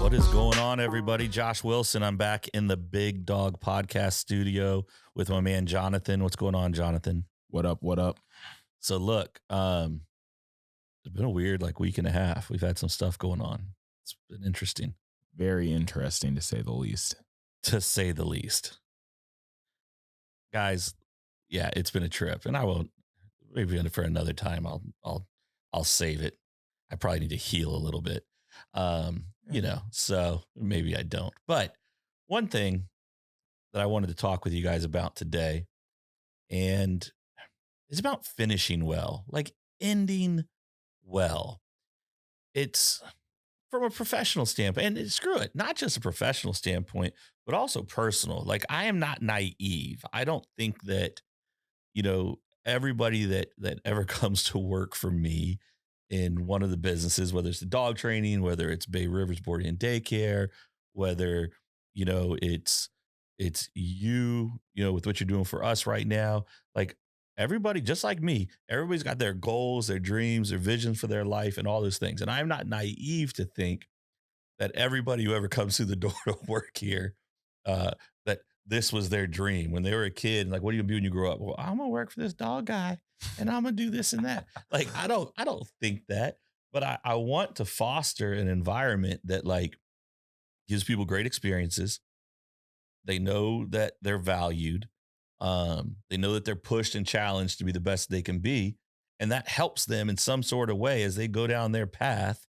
What is going on, everybody? Josh Wilson. I'm back in the Big Dog Podcast studio with my man Jonathan. What's going on, Jonathan? What up? What up? So look, it's been a weird week and a half. We've had some stuff going on. It's been interesting, Very interesting to say the least. to say the least. Guys, yeah, it's been a trip, and I won't. Maybe for another time. I'll save it. I probably need to heal a little bit. So maybe I don't. But one thing that I wanted to talk with you guys about today, and it's about finishing well, like ending well. It's from a professional standpoint, and screw it, not just a professional standpoint, but also personal. Like, I am not naive. I don't think that, everybody that ever comes to work for me in one of the businesses, whether it's the dog training, whether it's Bay Rivers Boarding and Daycare, whether, it's with what you're doing for us right now. Like, everybody, just like me, everybody's got their goals, their dreams, their visions for their life and all those things. And I'm not naive to think that everybody who ever comes through the door to work here, that this was their dream when they were a kid. And like, what are you gonna do when you grow up? Well, I'm gonna work for this dog guy and I'm gonna do this and that. Like, I don't think that, but I want to foster an environment that gives people great experiences. They know that they're valued. They know that they're pushed and challenged to be the best they can be. And that helps them in some sort of way as they go down their path.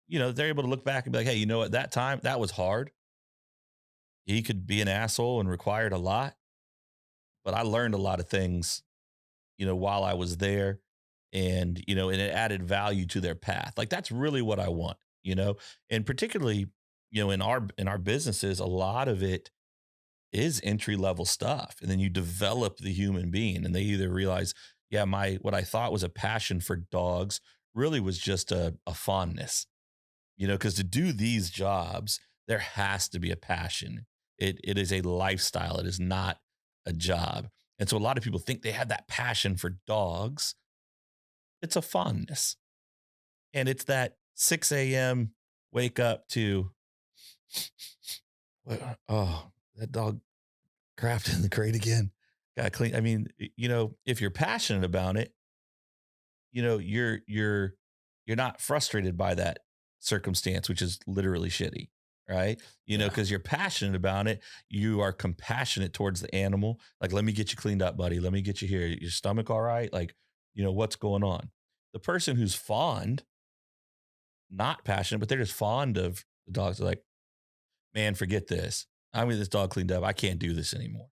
They're able to look back and be like, hey, at that time, that was hard. He could be an asshole and required a lot, but I learned a lot of things, while I was there, and it added value to their path. Like, that's really what I want, and particularly, in our businesses, a lot of it is entry level stuff. And then you develop the human being, and they either realize, yeah, what I thought was a passion for dogs really was just a fondness, because to do these jobs, there has to be a passion. It is a lifestyle. It is not a job. And so a lot of people think they have that passion for dogs. It's a fondness. And it's that 6 a.m. wake up to, oh, that dog crapped in the crate again. Got to clean. I mean, if you're passionate about it, you're not frustrated by that circumstance, which is literally shitty, right? Because you're passionate about it. You are compassionate towards the animal. Like, let me get you cleaned up, buddy. Let me get you here. Your stomach all right? Like, what's going on? The person who's fond, not passionate, but they're just fond of the dogs, are like, man, forget this. I'm getting this dog cleaned up. I can't do this anymore.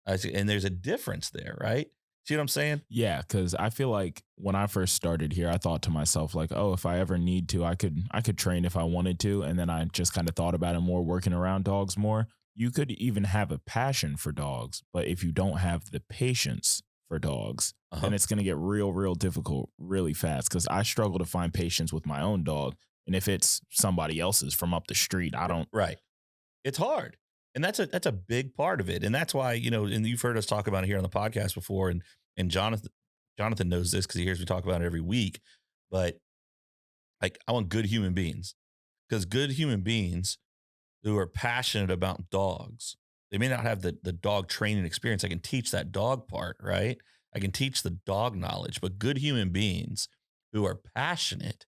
I see. And there's a difference there, right? See what I'm saying? Yeah, because I feel like when I first started here, I thought to myself, like, oh, if I ever need to, I could train if I wanted to. And then I just kind of thought about it more, working around dogs more. You could even have a passion for dogs, but if you don't have the patience for dogs, then it's going to get real, real difficult really fast. Because I struggle to find patience with my own dog. And if it's somebody else's from up the street, I don't. Right. It's hard. And that's a big part of it. And that's why, and you've heard us talk about it here on the podcast before. And Jonathan knows this because he hears me talk about it every week. But like, I want good human beings, because good human beings who are passionate about dogs, they may not have the dog training experience. I can teach that dog part, right? I can teach the dog knowledge, but good human beings who are passionate,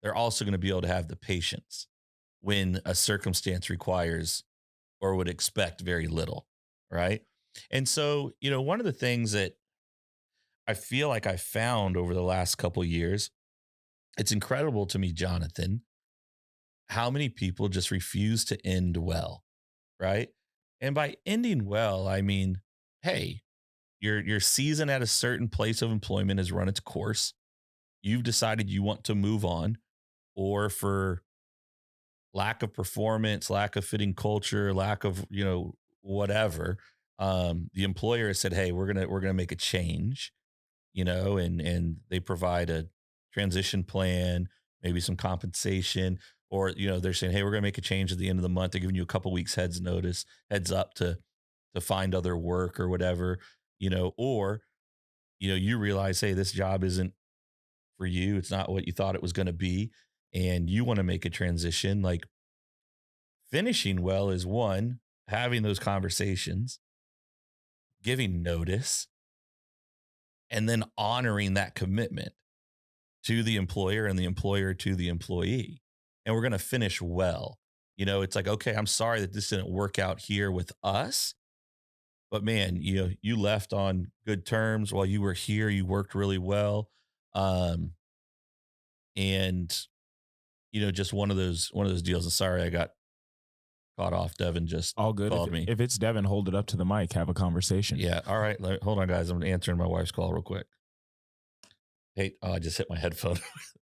they're also going to be able to have the patience when a circumstance requires or would expect very little, right? And so, one of the things that I feel like I found over the last couple of years, it's incredible to me, Jonathan, how many people just refuse to end well, right? And by ending well, I mean, hey, your season at a certain place of employment has run its course. You've decided you want to move on, or for lack of performance, lack of fitting culture, lack of, whatever. The employer has said, hey, we're gonna make a change, and they provide a transition plan, maybe some compensation, or, they're saying, hey, we're gonna make a change at the end of the month. They're giving you a couple weeks heads up to find other work or whatever, or, you realize, hey, this job isn't for you. It's not what you thought it was going to be. and you want to make a transition, like finishing well is one, having those conversations, giving notice, and then honoring that commitment to the employer and the employer to the employee. And we're going to finish well. It's like, okay, I'm sorry that this didn't work out here with us, but man, you left on good terms while you were here. You worked really well. Um, and just one of those deals. And sorry, I got caught off. Devin just All good. called me. If it's Devin, hold it up to the mic. Have a conversation. Yeah. All right. Hold on, guys. I'm answering my wife's call real quick. Hey, I just hit my headphone.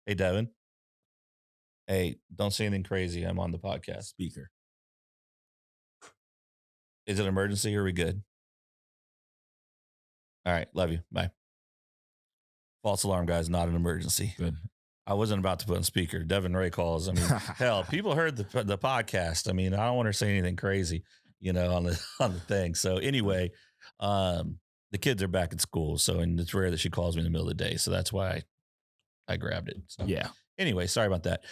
Hey, Devin. Hey, don't say anything crazy. I'm on the podcast. Speaker. Is it an emergency or are we good? All right. Love you. Bye. False alarm, guys. Not an emergency. Good. I wasn't about to put on speaker. Devin Ray calls. I mean, hell, people heard the podcast. I mean, I don't want to say anything crazy, on the thing. So anyway, the kids are back at school. So, and it's rare that she calls me in the middle of the day. So that's why I grabbed it. So Yeah. anyway, sorry about that.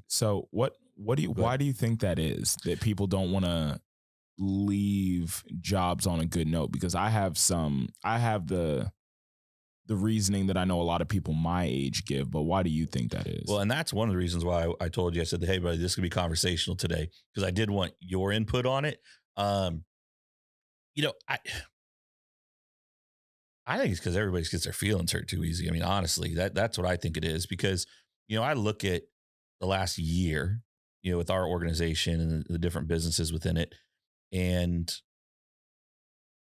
So why do you think that is, that people don't want to leave jobs on a good note? Because I have the reasoning that I know a lot of people my age give, but why do you think that is? Well, and that's one of the reasons why I told you, I said, hey, buddy, this could be conversational today, because I did want your input on it. I think it's because everybody gets their feelings hurt too easy. I mean, honestly, that's what I think it is, because, I look at the last year, with our organization and the different businesses within it, and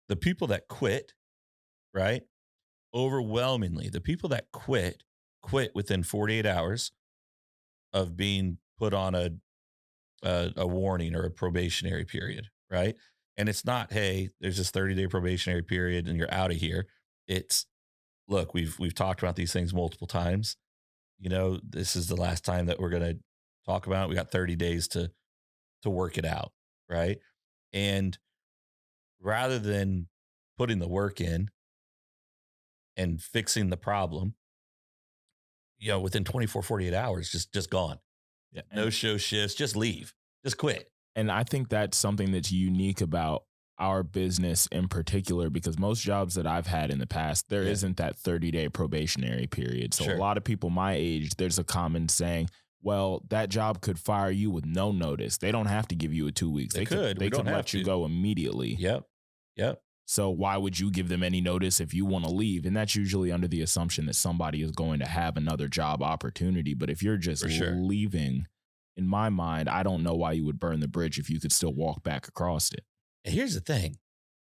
the people that quit, right? Overwhelmingly, the people that quit within 48 hours of being put on a warning or a probationary period, right? And it's not, hey, there's this 30-day probationary period and you're out of here. It's, look, we've talked about these things multiple times. This is the last time that we're going to talk about it. We got 30 days to work it out, right? And rather than putting the work in and fixing the problem, within 24, 48 hours, just gone. Yeah, no show shifts, just leave, just quit. And I think that's something that's unique about our business in particular, because most jobs that I've had in the past, there isn't that 30-day probationary period. So Sure. A lot of people my age, there's a common saying, well, that job could fire you with no notice. They don't have to give you a 2 weeks. They could let you go immediately. Yep. So why would you give them any notice if you want to leave? And that's usually under the assumption that somebody is going to have another job opportunity. But if you're just leaving, in my mind, I don't know why you would burn the bridge if you could still walk back across it. And here's the thing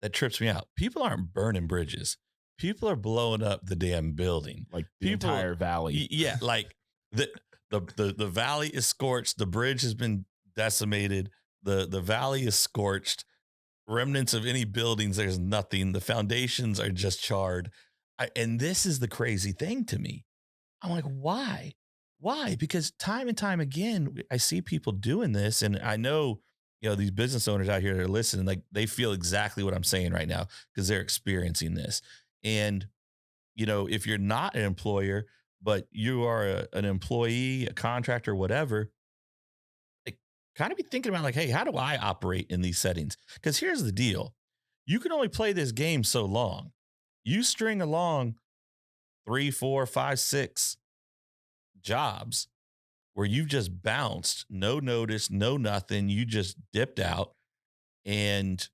that trips me out. People aren't burning bridges. People are blowing up the damn building. Like the entire valley. Yeah. Like the valley is scorched. The bridge has been decimated. The valley is scorched. Remnants of any buildings, there's nothing. The foundations are just charred. And this is the crazy thing to me. I'm like, why? Why? Because time and time again, I see people doing this. And I know, these business owners out here that are listening, like they feel exactly what I'm saying right now because they're experiencing this. And, if you're not an employer, but you are an employee, a contractor, whatever, kind of be thinking about like, hey, how do I operate in these settings? Because here's the deal. You can only play this game so long. You string along 3, 4, 5, 6 jobs where you've just bounced, no notice, no nothing. You just dipped out and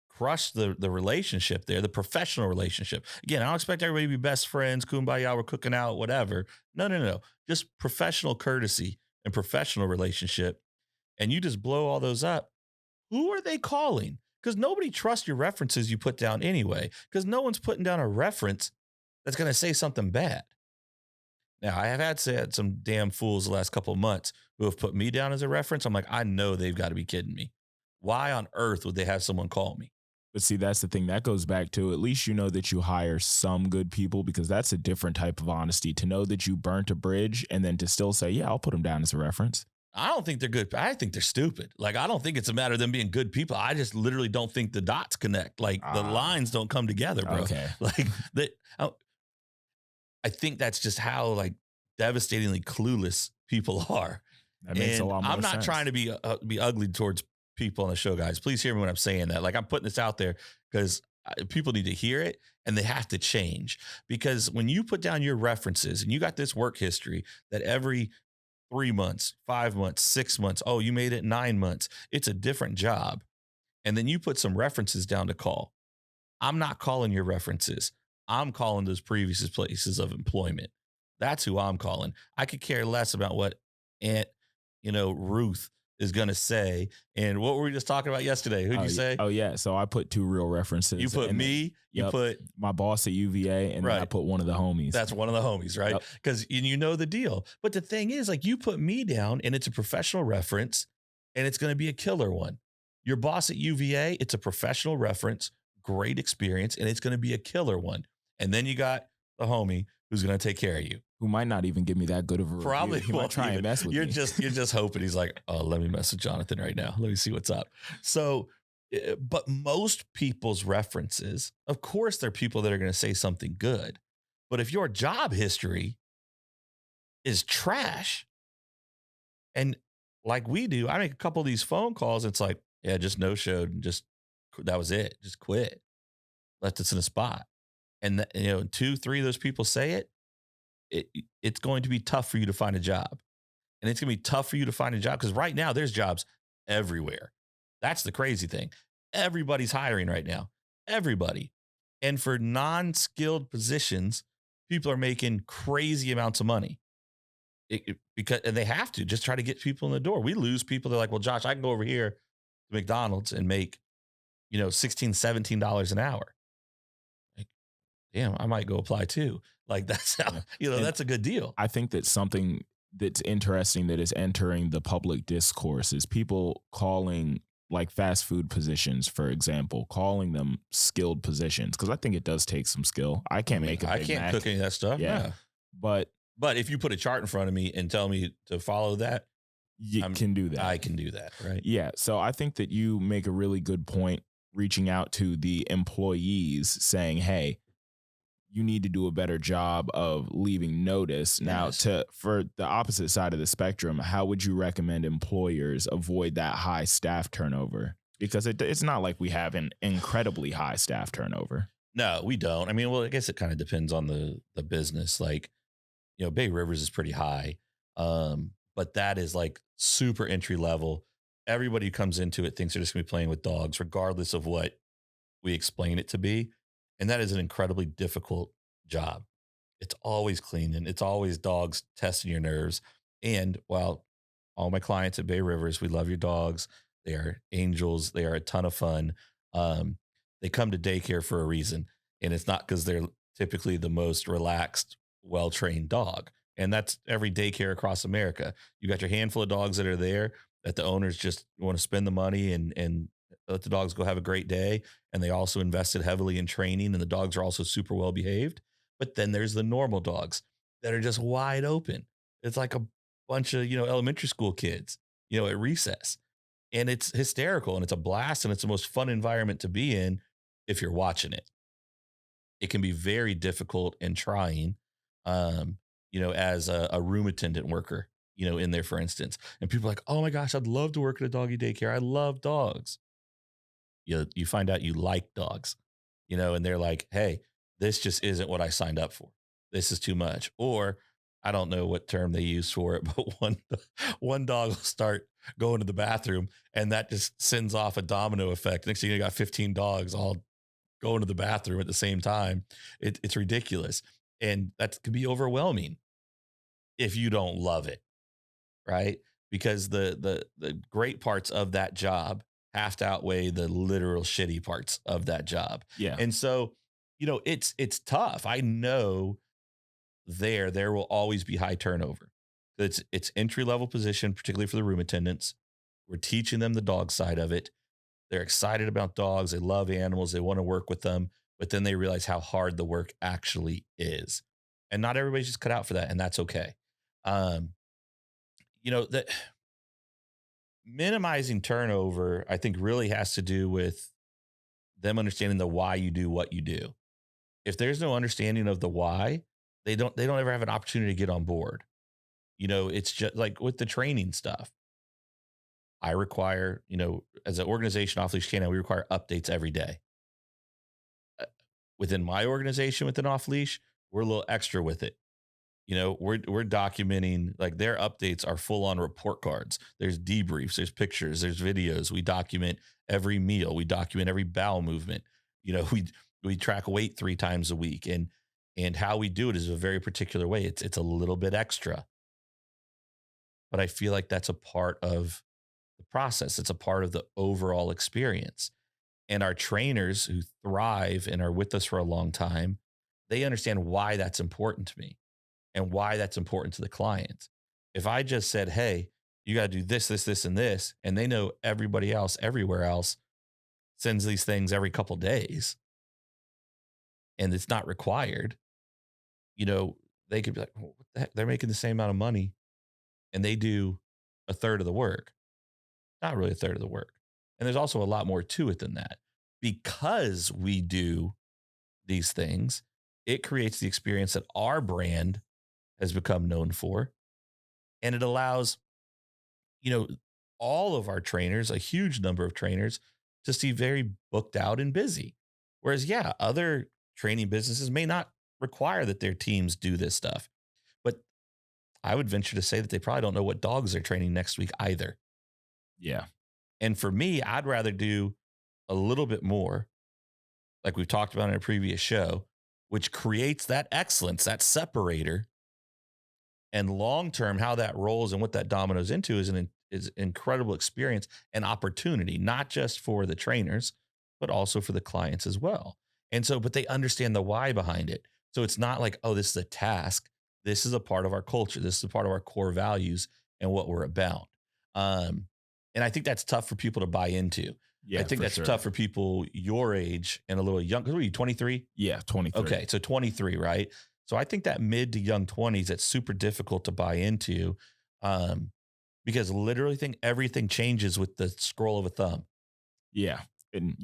crushed the relationship there, the professional relationship. Again, I don't expect everybody to be best friends, kumbaya, we're cooking out, whatever. No. Just professional courtesy and professional relationship. And you just blow all those up. Who are they calling? Because nobody trusts your references you put down anyway, because no one's putting down a reference that's going to say something bad. Now, I have had some damn fools the last couple of months who have put me down as a reference. I'm like, I know they've got to be kidding me. Why on earth would they have someone call me? But see, that's the thing. That goes back to, at least you know that you hire some good people, because that's a different type of honesty, to know that you burnt a bridge and then to still say, yeah, I'll put them down as a reference. I don't think they're good. I think they're stupid. Like, I don't think it's a matter of them being good people. I just literally don't think the dots connect. Like the lines don't come together, bro. Okay. Like that. I think that's just how like devastatingly clueless people are. That makes a And lot I'm more not trying sense. to be ugly towards people on the show, guys. Please hear me when I'm saying that. Like I'm putting this out there because people need to hear it and they have to change. Because when you put down your references and you got this work history that every 3 months, 5 months, 6 months, oh, you made it 9 months, it's a different job. And then you put some references down to call. I'm not calling your references. I'm calling those previous places of employment. That's who I'm calling. I could care less about what Aunt, Ruth is going to say. And what were we just talking about yesterday? Who'd Oh, you say? oh yeah. So I put two real You references, put and then me, you yep, put, my boss at UVA, and then I right. put one of the homies. That's one of the homies, right? Yep. Because you know the deal. But the thing is, like, you put me down and it's a professional reference and it's going to be a killer one. Your boss at UVA, it's a professional reference, great experience, and it's going to be a killer one. And then you got the homie who's going to take care of you. Who might not even give me that good of a review. Probably He might won't try and even. mess with You're me. just hoping he's like, oh, let me mess with Jonathan right now. Let me see what's up. So, but most people's references, of course, they're people that are going to say something good. But if your job history is trash, and like we do, I make a couple of these phone calls. It's like, yeah, just no showed and just that was it. Just quit. Left us in a spot. And two, three of those people say it, it's going to be tough for you to find a job. And it's going to be tough for you to find a job because right now there's jobs everywhere. That's the crazy thing. Everybody's hiring right now. Everybody. And for non-skilled positions, people are making crazy amounts of money. Because and they have to just try to get people in the door. We lose people. They're like, well, Josh, I can go over here to McDonald's and make, $16, $17 an hour. Like, damn, I might go apply too. Like that's how, Yeah. that's a good deal. I think that something that's interesting that is entering the public discourse is people calling like fast food positions, for example, calling them skilled positions. Cause I think it does take some skill. I can't make a I Big can't Mac. cook any of that stuff. Yeah. Yeah. But if you put a chart in front of me and tell me to follow that, you can do that. I can do that. Right. Yeah. So I think that you make a really good point reaching out to the employees saying, hey, you need to do a better job of leaving notice. Now, Yes. for the opposite side of the spectrum, how would you recommend employers avoid that high staff turnover? Because it's not like we have an incredibly high staff turnover. No, we don't. I mean, well, I guess it kind of depends on the business. Like, Bay Rivers is pretty high. But that is like super entry level. Everybody who comes into it thinks they're just gonna be playing with dogs, regardless of what we explain it to be. And that is an incredibly difficult job. It's always cleaning. It's always dogs testing your nerves. And while all my clients at Bay Rivers, we love your dogs. They are angels. They are a ton of fun. Um, they come to daycare for a reason. And it's not because they're typically the most relaxed, well trained dog. And that's every daycare across America. You got your handful of dogs that are there that the owners just want to spend the money and let the dogs go have a great day. And they also invested heavily in training, and the dogs are also super well behaved. But then there's the normal dogs that are just wide open. It's like a bunch of, elementary school kids, at recess. And it's hysterical and it's a blast and it's the most fun environment to be in if you're watching it. It can be very difficult and trying, as a room attendant worker, in there, for instance. And people are like, oh my gosh, I'd love to work at a doggy daycare. I love dogs. You find out you like dogs, and they're like, hey, this just isn't what I signed up for. This is too much. Or I don't know what term they use for it, but one dog will start going to the bathroom and that just sends off a domino effect. Next thing you got 15 dogs all going to the bathroom at the same time. It's ridiculous. And that could be overwhelming if you don't love it, right? Because the great parts of that job have to outweigh the literal shitty parts of that job. Yeah. And so, it's tough. I know there will always be high turnover. It's entry level position, particularly for the room attendants. We're teaching them the dog side of it. They're excited about dogs. They love animals. They want to work with them, but then they realize how hard the work actually is. And not everybody's just cut out for that. And that's okay. That minimizing turnover, I think, really has to do with them understanding the why you do what you do. If there's no understanding of the why, they don't ever have an opportunity to get on board. It's just like with the training stuff. I require, as an organization off leash canine, we require updates every day. Within my organization, within off leash, we're a little extra with it. We're documenting, like, their updates are full on report cards. There's debriefs, there's pictures, there's videos. We document every meal. We document every bowel movement. We track weight 3 times a week, and how we do it is a very particular way. It's a little bit extra, but I feel like that's a part of the process. It's a part of the overall experience. And our trainers who thrive and are with us for a long time, they understand why that's important to me and why that's important to the client. If I just said, hey, you got to do this, this, this, and this, and they know everybody else everywhere else sends these things every couple days and it's not required, you know, they could be like, well, what the heck? They're making the same amount of money and they do a third of the work. Not really a third of the work. And there's also a lot more to it than that. Because we do these things, it creates the experience that our brand has become known for. And it allows, you know, all of our trainers, a huge number of trainers, to see very booked out and busy. Whereas, yeah, other training businesses may not require that their teams do this stuff. But I would venture to say that they probably don't know what dogs they're training next week either. Yeah. And for me, I'd rather do a little bit more, like we've talked about in a previous show, which creates that excellence, that separator. And long term, how that rolls and what that dominoes into is incredible experience and opportunity, not just for the trainers, but also for the clients as well. And so, but they understand the why behind it. So it's not like, oh, this is a task. This is a part of our culture. This is a part of our core values and what we're about. Um, and I think that's tough for people to buy into. I Yeah, think for that's sure. tough for people your age and a little young. What are you, 23? Yeah, 23. Okay, so 23, right? So I think that mid to young 20s, it's super difficult to buy into, um, because literally everything changes with the scroll of a thumb. Yeah.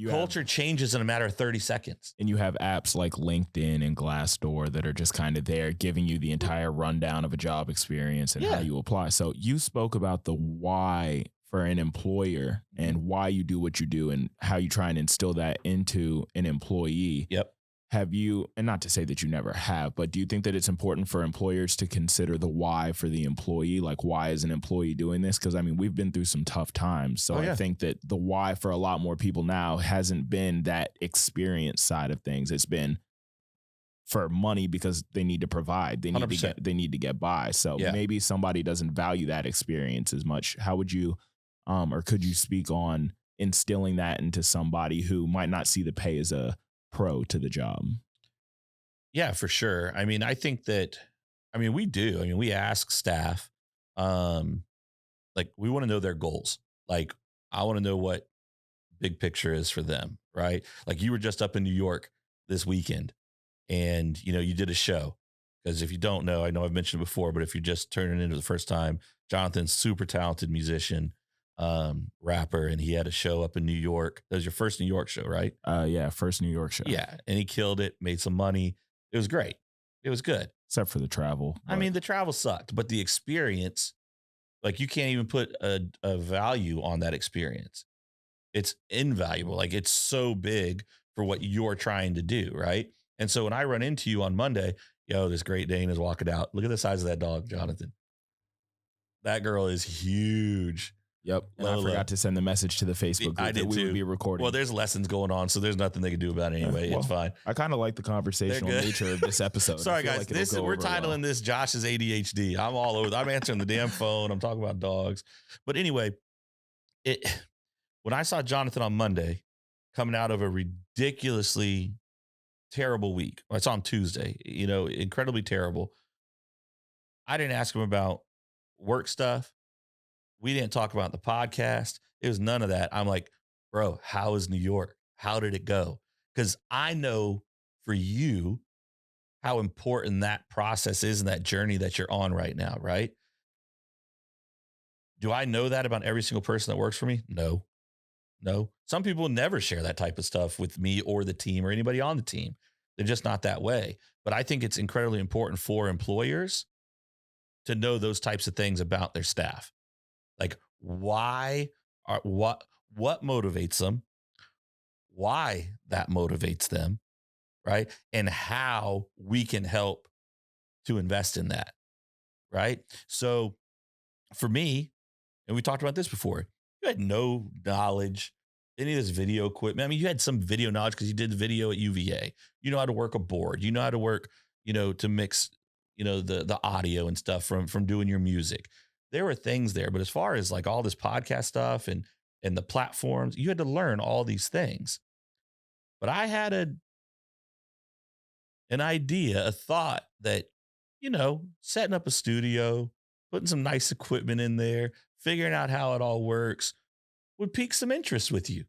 Culture changes in a matter of 30 seconds. And you have apps like LinkedIn and Glassdoor that are just kind of there giving you the entire rundown of a job experience and how Yeah. you apply. So you spoke about the why for an employer and why you do what you do and how you try and instill that into an employee. Yep. Have you, and not to say that you never have, but do you think that it's important for employers to consider the why for the employee? Like, why is an employee doing this? Because I mean, we've been through some tough times. So yeah. I think that the why for a lot more people now hasn't been that experience side of things. It's been for money because they need to provide. They need 100%. they need to get by. So Yeah. maybe somebody doesn't value that experience as much. How would you, or could you speak on instilling that into somebody who might not see the pay as a pro to the job? Yeah, for sure. I mean, I think that, we do. We ask staff, like, we want to know their goals. Like, I want to know what big picture is for them, right? Like, you were just up in New York this weekend and, you did a show. Because if you don't know, I know I've mentioned it before, but if you're just turning into the first time, Jonathan's super talented musician, rapper, and he had a show up in New York. That was your first New York show, right? Yeah, first New York show. Yeah. And he killed it, made some money. It was great. It was good. Except for the travel. The travel sucked, but the experience, like, you can't even put a value on that experience. It's invaluable. Like, it's so big for what you're trying to do, right? And so when I run into you on Monday, this Great Dane is walking out. Look at the size of that dog, Jonathan. That girl is huge. Yep. And I forgot to send the message to the Facebook group that we would be recording. Well, there's lessons going on, so there's nothing they can do about it anyway. It's fine. I kind of like the conversational nature of this episode. Sorry, guys. We're titling this Josh's ADHD. I'm all over. I'm answering the damn phone. I'm talking about dogs. But anyway, when I saw Jonathan on Monday coming out of a ridiculously terrible week, I saw him Tuesday, incredibly terrible. I didn't ask him about work stuff. We didn't talk about the podcast. It was none of that. I'm like, bro, how is New York? How did it go? Because I know for you how important that process is and that journey that you're on right now, right? Do I know that about every single person that works for me? No. Some people never share that type of stuff with me or the team or anybody on the team. They're just not that way. But I think it's incredibly important for employers to know those types of things about their staff. Like why are what motivates them, why that motivates them, right? And how we can help to invest in that, right? So for me, and we talked about this before, you had no knowledge, any of this video equipment. I mean, you had some video knowledge because you did the video at UVA. You know how to work a board. You know how to work, to mix, the audio and stuff from doing your music. There were things there, but as far as like all this podcast stuff and the platforms, you had to learn all these things. But I had an idea, a thought that, setting up a studio, putting some nice equipment in there, figuring out how it all works would pique some interest with you.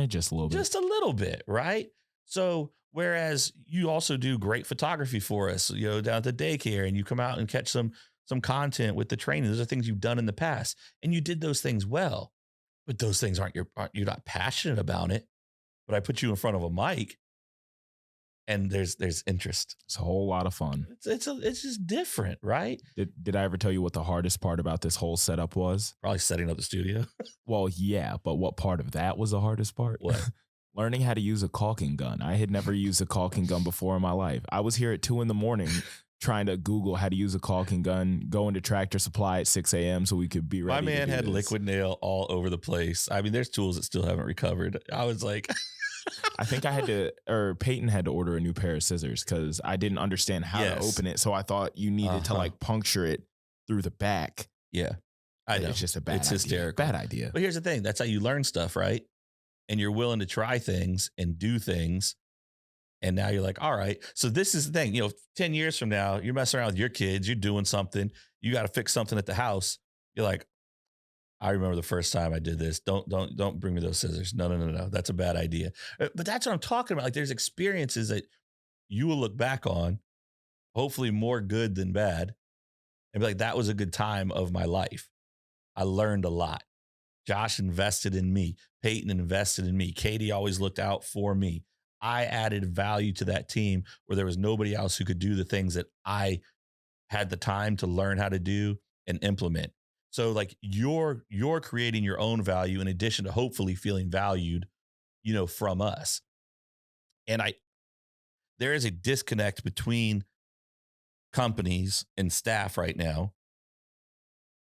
Just a little bit. Just a little bit, right? So, whereas you also do great photography for us, down at the daycare, and you come out and catch some content with the training. Those are things you've done in the past, and you did those things well. But those things you're not passionate about it. But I put you in front of a mic, and there's interest. It's a whole lot of fun. It's just different, right? Did I ever tell you what the hardest part about this whole setup was? Probably setting up the studio. Well, yeah, but what part of that was the hardest part? What? Learning how to use a caulking gun. I had never used a caulking gun before in my life. I was here at 2 a.m. trying to Google how to use a caulking gun, go into Tractor Supply at 6 a.m. so we could be ready. My man had this. liquid nail all over the place. I mean, there's tools that still haven't recovered. I was like, I think Peyton had to order a new pair of scissors because I didn't understand how to open it. So I thought you needed to like puncture it through the back. Yeah. I know. It's just a bad idea. Hysterical. Bad idea. But here's the thing. That's how you learn stuff, right? And you're willing to try things and do things. And now you're like, all right. So this is the thing, 10 years from now, you're messing around with your kids, you're doing something, you got to fix something at the house. You're like, I remember the first time I did this. Don't bring me those scissors. No. That's a bad idea. But that's what I'm talking about. Like there's experiences that you will look back on, hopefully more good than bad, and be like, that was a good time of my life. I learned a lot. Josh invested in me. Peyton invested in me. Katie always looked out for me. I added value to that team where there was nobody else who could do the things that I had the time to learn how to do and implement. So like you're creating your own value in addition to hopefully feeling valued, from us. And there is a disconnect between companies and staff right now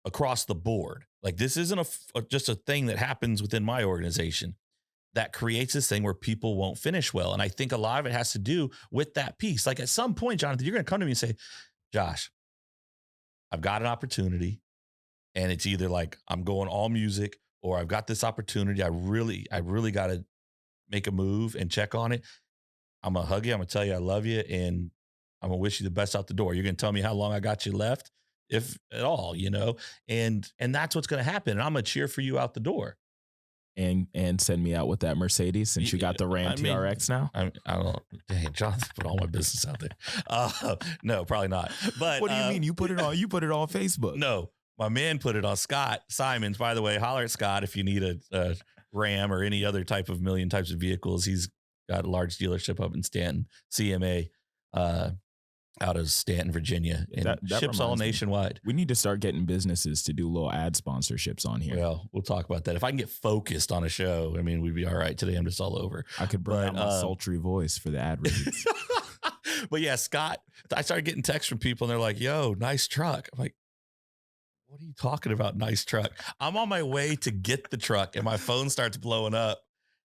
across the board. Like this isn't just a thing that happens within my organization that creates this thing where people won't finish well. And I think a lot of it has to do with that piece. Like at some point, Jonathan, you're going to come to me and say, Josh, I've got an opportunity. And it's either like I'm going all music or I've got this opportunity. I really got to make a move and check on it. I'm going to hug you. I'm going to tell you I love you. And I'm going to wish you the best out the door. You're going to tell me how long I got you left, if at all, and that's what's going to happen. And I'm going to cheer for you out the door. And send me out with that Mercedes since you got the Ram TRX now. I don't. Dang, Jonathan put all my business out there. No, probably not. But what do you mean? You put it on Facebook? No, my man put it on. Scott Simons, by the way. Holler at Scott if you need a Ram or any other type of million types of vehicles. He's got a large dealership up in Stanton, CMA. Out of Stanton, Virginia, and that ships all nationwide. We need to start getting businesses to do little ad sponsorships on here. Well, we'll talk about that. If I can get focused on a show, I mean, we'd be all right. Today, I'm just all over. I could bring out my sultry voice for the ad reads. But yeah, Scott, I started getting texts from people and they're like, yo, nice truck. I'm like, what are you talking about? Nice truck. I'm on my way to get the truck and my phone starts blowing up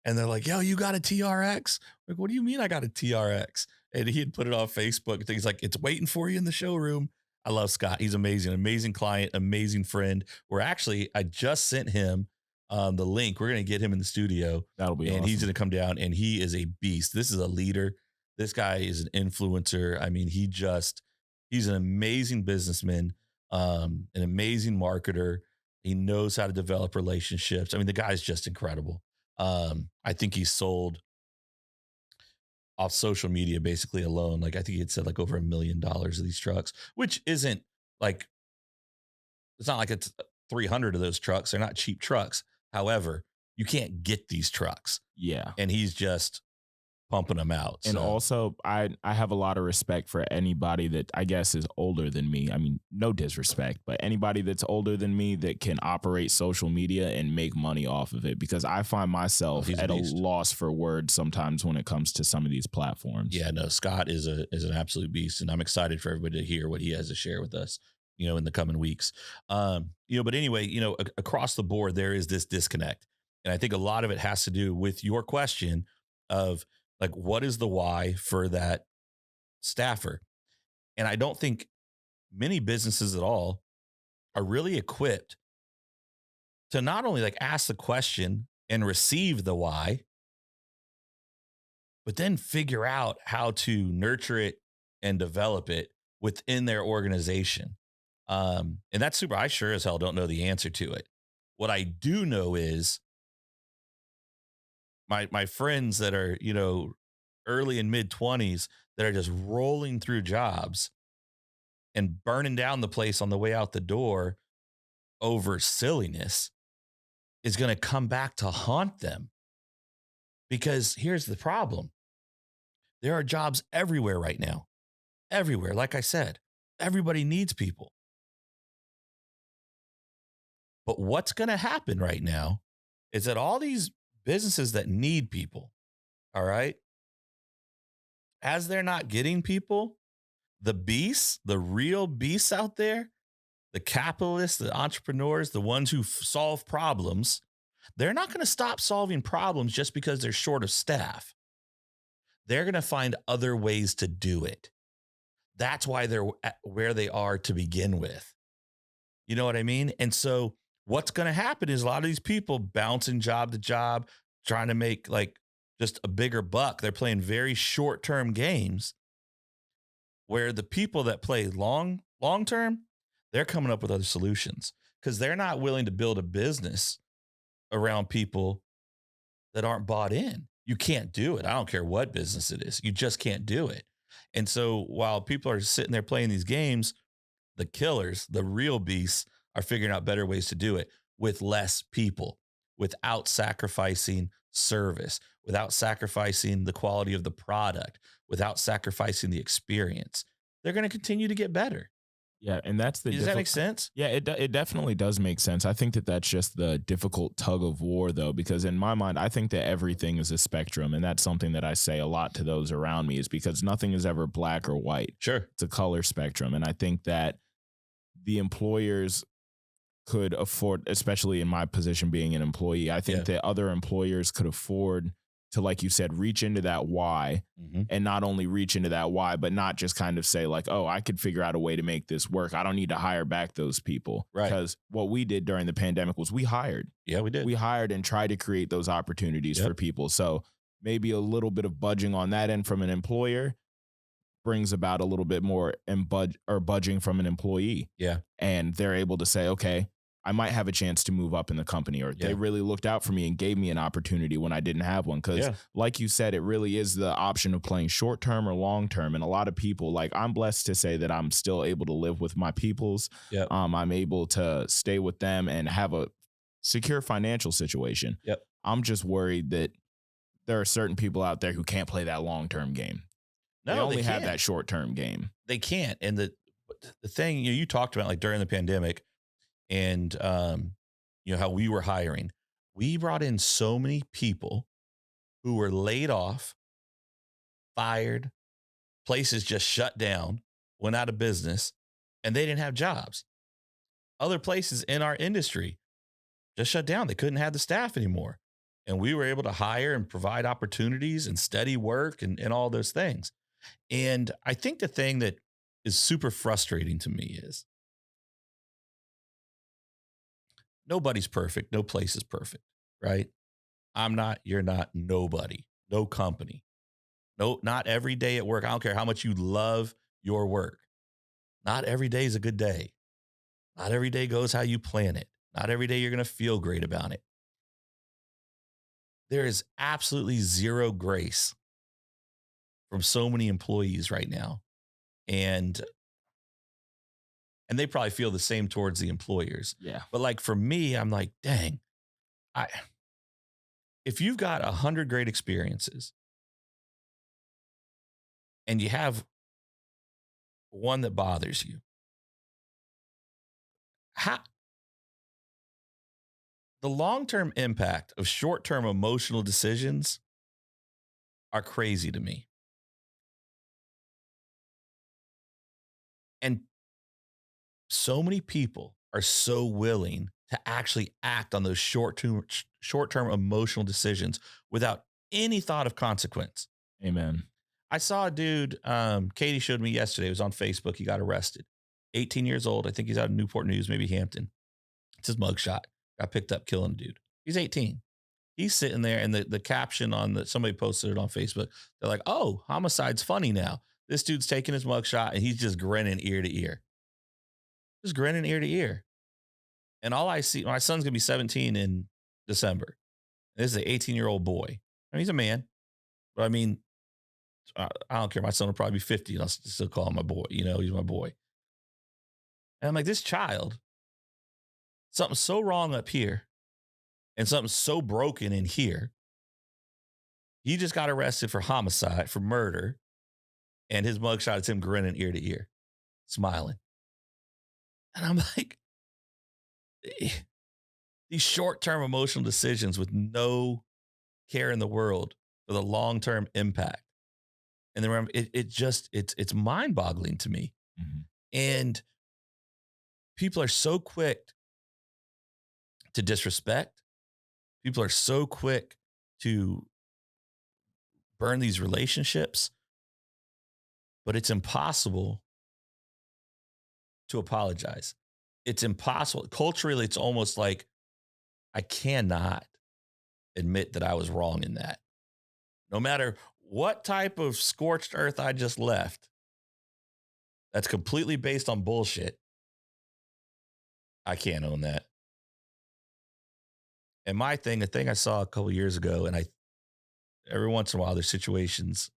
and they're like, yo, you got a TRX? I'm like, what do you mean I got a TRX? And he had put it on Facebook. He's like, it's waiting for you in the showroom. I love Scott. He's amazing, amazing client, amazing friend. I just sent him the link. We're going to get him in the studio. That'll be awesome. And he's going to come down and he is a beast. This is a leader. This guy is an influencer. I mean, he's an amazing businessman, an amazing marketer. He knows how to develop relationships. I mean, the guy's just incredible. I think he's sold off social media basically alone. Like I think he had said like over $1 million of these trucks, which isn't like, it's not like it's 300 of those trucks. They're not cheap trucks. However, you can't get these trucks. Yeah. And he's just pumping them out. And So also, I have a lot of respect for anybody that I guess is older than me. I mean, no disrespect, but anybody that's older than me that can operate social media and make money off of it, because I find oh, myself he's a at a beast. loss for words sometimes when it comes to some of these platforms. Yeah, no, Scott is an absolute beast, and I'm excited for everybody to hear what he has to share with us, in the coming weeks. But anyway, across the board, there is this disconnect, and I think a lot of it has to do with your question of like, what is the why for that staffer? And I don't think many businesses at all are really equipped to not only like ask the question and receive the why, but then figure out how to nurture it and develop it within their organization. And that's super. I sure as hell don't know the answer to it. What I do know is my friends that are, early and mid 20s that are just rolling through jobs and burning down the place on the way out the door over silliness is going to come back to haunt them. Because here's the problem. There are jobs everywhere right now. Everywhere. Like I said, everybody needs people. But what's going to happen right now is that all these businesses that need people, all right, as they're not getting people, the beasts, the real beasts out there, the capitalists, the entrepreneurs, the ones who solve problems, they're not going to stop solving problems just because they're short of staff. They're going to find other ways to do it. That's why they're where they are to begin with. You know what I mean? And so what's going to happen is a lot of these people bouncing job to job, trying to make like just a bigger buck. They're playing very short-term games where the people that play long term, they're coming up with other solutions because they're not willing to build a business around people that aren't bought in. You can't do it. I don't care what business it is. You just can't do it. And so while people are sitting there playing these games, the killers, the real beasts, are figuring out better ways to do it with less people, without sacrificing service, without sacrificing the quality of the product, without sacrificing the experience. They're going to continue to get better. Yeah, and that's the Does that make sense? Yeah, it definitely does make sense. I think that that's just the difficult tug of war, though, because in my mind, I think that everything is a spectrum, and that's something that I say a lot to those around me, is because nothing is ever black or white. Sure. It's a color spectrum, and I think that the employers could afford, especially in my position being an employee, I think Yeah. that other employers could afford to, like you said, reach into that why, Mhm. and not only reach into that why, but not just kind of say like, oh, I could figure out a way to make this work. I don't need to hire back those people. Right. Because what we did during the pandemic was we hired. Yeah, we did. We hired and tried to create those opportunities Yep. for people. So maybe a little bit of budging on that end from an employer brings about a little bit more and budging from an employee. Yeah. And they're able to say, okay, I might have a chance to move up in the company, or Yeah. they really looked out for me and gave me an opportunity when I didn't have one. Cause Yeah. like you said, it really is the option of playing short term or long term. And a lot of people, like, I'm blessed to say that I'm still able to live with my peoples. Yep. I'm able to stay with them and have a secure financial situation. Yep. I'm just worried that there are certain people out there who can't play that long term game. No, They only have can't. that short term game. They can't. And the thing you talked about, like during the pandemic, and how we were hiring, we brought in so many people who were laid off, fired, places just shut down, went out of business, and they didn't have jobs. Other places in our industry just shut down. They couldn't have the staff anymore. And we were able to hire and provide opportunities and steady work and all those things. And I think the thing that is super frustrating to me is nobody's perfect. No place is perfect, right? I'm not, you're not, nobody, no company. No, not every day at work. I don't care how much you love your work. Not every day is a good day. Not every day goes how you plan it. Not every day you're going to feel great about it. There is absolutely zero grace from so many employees right now. And they probably feel the same towards the employers. Yeah. But like for me, I'm like, dang, if you've got 100 great experiences and you have one that bothers you. How the long-term impact of short-term emotional decisions are crazy to me. And so many people are so willing to actually act on those short-term emotional decisions without any thought of consequence. Amen. I saw a dude, Katie showed me yesterday. It was on Facebook. He got arrested. 18 years old. I think he's out of Newport News, maybe Hampton. It's his mugshot. Got picked up killing a dude. He's 18. He's sitting there, and the caption on somebody posted it on Facebook. They're like, "Oh, homicide's funny now." This dude's taking his mugshot, and he's just grinning ear to ear, just grinning ear to ear. And all I see, my son's gonna be 17 in December. This is an 18-year-old boy. I mean, he's a man, but I mean, I don't care. My son will probably be 50, and I'll still call him my boy. He's my boy. And I'm like, this child, something so wrong up here, and something so broken in here. He just got arrested for homicide, for murder, and his mugshot is him grinning ear to ear, smiling. And I'm like, these short-term emotional decisions with no care in the world for the long-term impact. And then remember, it's mind-boggling to me. Mm-hmm. And people are so quick to disrespect. People are so quick to burn these relationships, but it's impossible to apologize. It's impossible. Culturally, it's almost like I cannot admit that I was wrong in that. No matter what type of scorched earth I just left, that's completely based on bullshit. I can't own that. And the thing I saw a couple years ago, and every once in a while, there's situations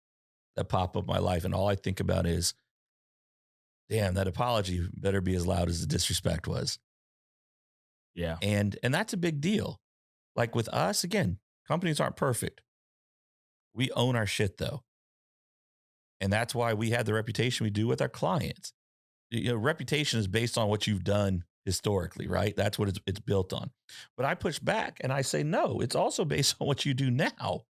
that pop up in my life, and all I think about is, damn, that apology better be as loud as the disrespect was. Yeah. And that's a big deal. Like with us, again, companies aren't perfect. We own our shit though. And that's why we have the reputation we do with our clients. Reputation is based on what you've done historically, right? That's what it's built on. But I push back and I say, no, it's also based on what you do now.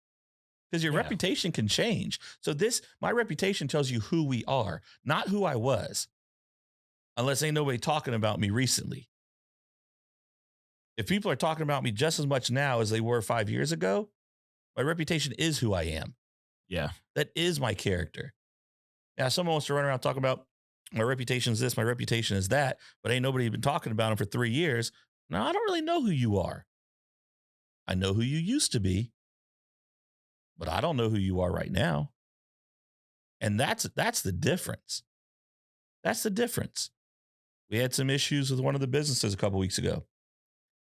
Because your reputation can change. So my reputation tells you who we are, not who I was. Unless ain't nobody talking about me recently. If people are talking about me just as much now as they were 5 years ago, my reputation is who I am. Yeah. That is my character. Now, someone wants to run around talking about my reputation is this, my reputation is that, but ain't nobody been talking about him for 3 years. Now, I don't really know who you are. I know who you used to be, but I don't know who you are right now. And that's the difference. That's the difference. We had some issues with one of the businesses a couple weeks ago.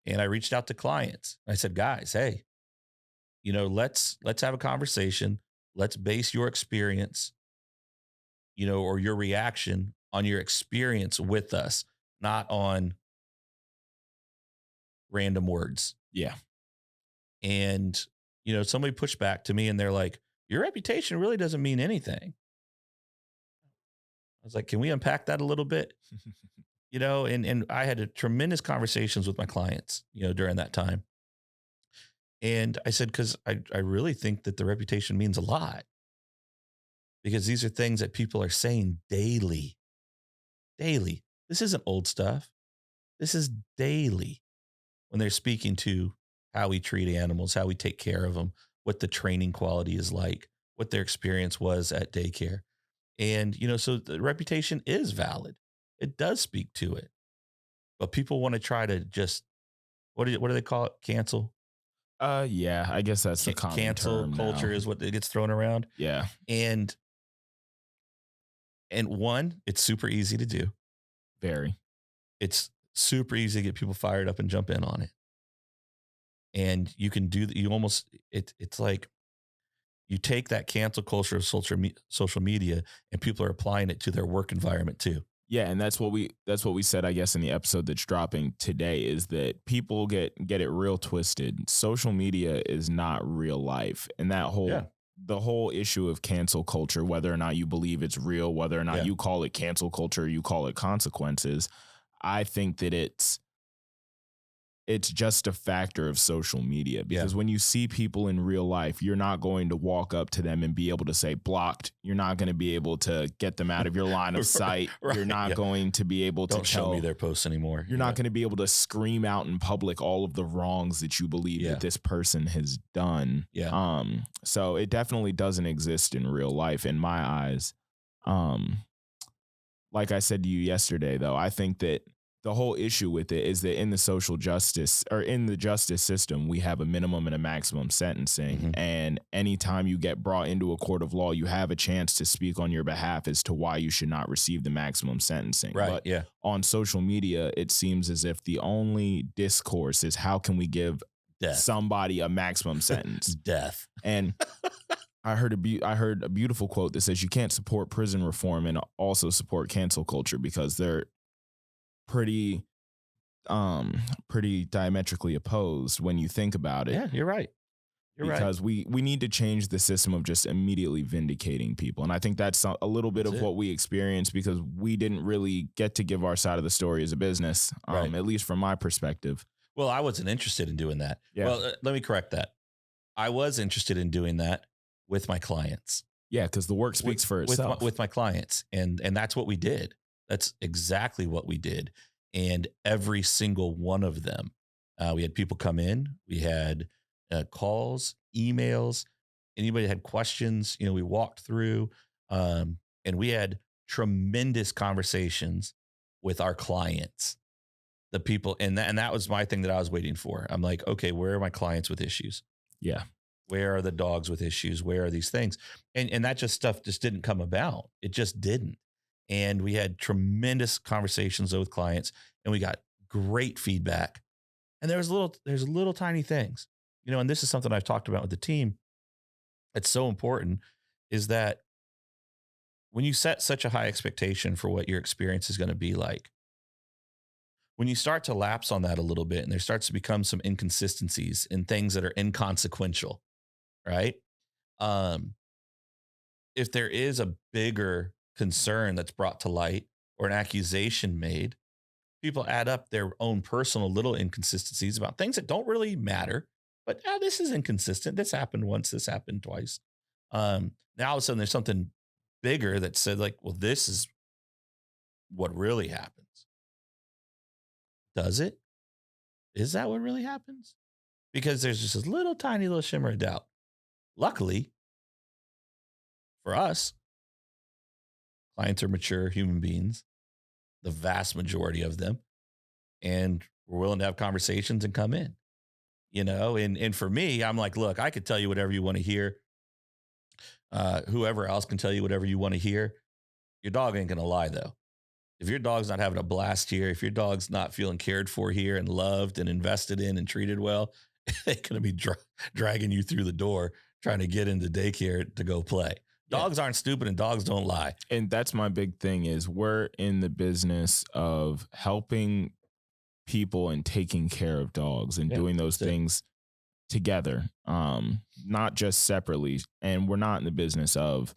And I reached out to clients. I said, guys, hey, let's have a conversation. Let's base your experience, or your reaction on your experience with us, not on random words. Yeah. And, somebody pushed back to me and they're like, your reputation really doesn't mean anything. I was like, can we unpack that a little bit? And I had tremendous conversations with my clients, during that time. And I said, because I really think that the reputation means a lot. Because these are things that people are saying daily. Daily. This isn't old stuff. This is daily when they're speaking to how we treat animals, how we take care of them, what the training quality is like, what their experience was at daycare. And, so the reputation is valid. It does speak to it. But people want to try to just, what do they call it? Cancel? Yeah, I guess that's the common cancel term culture now. is what it gets thrown around. Yeah. And one, it's super easy to do. Very. It's super easy to get people fired up and jump in on it. And you can do that. It's like you take that cancel culture of social media and people are applying it to their work environment too. Yeah, and that's what we said, I guess, in the episode that's dropping today, is that people get it real twisted. Social media is not real life, and that whole Yeah. the whole issue of cancel culture, whether or not you believe it's real, whether or not Yeah. you call it cancel culture, you call it consequences, I think that it's just a factor of social media, Yeah. because when you see people in real life, you're not going to walk up to them and be able to say blocked. You're not going to be able to get them out of your line of sight. Right. You're not Yeah. going to be able to Don't show me tell, their posts anymore. you're not going to be able to scream out in public all of the wrongs that you believe Yeah. that this person has done. Yeah. So it definitely doesn't exist in real life in my eyes. Um, like I said to you yesterday, though, I think that the whole issue with it is that in the social justice, or in the justice system, we have a minimum and a maximum sentencing. Mhm. And anytime you get brought into a court of law, you have a chance to speak on your behalf as to why you should not receive the maximum sentencing. Right. But Yeah. on social media, it seems as if the only discourse is how can we give Death. somebody a maximum sentence. Death. And I heard a beautiful quote that says you can't support prison reform and also support cancel culture, because they're pretty pretty diametrically opposed when you think about it. Yeah, you're right. You're right. Because we need to change the system of just immediately vindicating people. And I think that's a little bit That's of it. what we experienced, because we didn't really get to give our side of the story as a business, Right. at least from my perspective. Well, I wasn't interested in doing that. Yeah. Well, let me correct that. I was interested in doing that with my clients. Yeah, because the work speaks for itself. With my clients, and that's what we did. That's exactly what we did. And every single one of them, we had people come in. We had calls, emails. Anybody had questions, we walked through, and we had tremendous conversations with our clients. The people, and that was my thing that I was waiting for. I'm like, okay, where are my clients with issues? Yeah. Where are the dogs with issues? Where are these things? And that just stuff just didn't come about. It just didn't. And we had tremendous conversations with clients, and we got great feedback. And there's little tiny things, and this is something I've talked about with the team. It's so important, is that when you set such a high expectation for what your experience is going to be like, when you start to lapse on that a little bit and there starts to become some inconsistencies in things that are inconsequential, right? If there is a bigger concern that's brought to light or an accusation made, people add up their own personal little inconsistencies about things that don't really matter. But this is inconsistent. This happened once. This happened twice. Now all of a sudden there's something bigger that said, like, well, this is what really happens. Does it? Is that what really happens? Because there's just this little tiny little shimmer of doubt. Luckily for us, clients are mature human beings, the vast majority of them, and we're willing to have conversations and come in, and for me, I'm like, look, I could tell you whatever you want to hear. Whoever else can tell you whatever you want to hear. Your dog ain't going to lie, though. If your dog's not having a blast here, if your dog's not feeling cared for here and loved and invested in and treated well, they're going to be dragging you through the door trying to get into daycare to go play. Dogs aren't stupid, and dogs don't lie. And that's my big thing, is we're in the business of helping people and taking care of dogs and doing those things together, not just separately. And we're not in the business of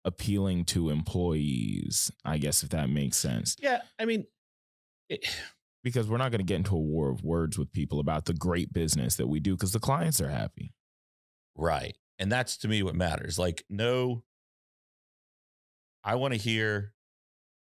appealing to employees, I guess, if that makes sense. Yeah, I mean, because we're not going to get into a war of words with people about the great business that we do, because the clients are happy. Right. And that's, to me, what matters. Like, no, I want to hear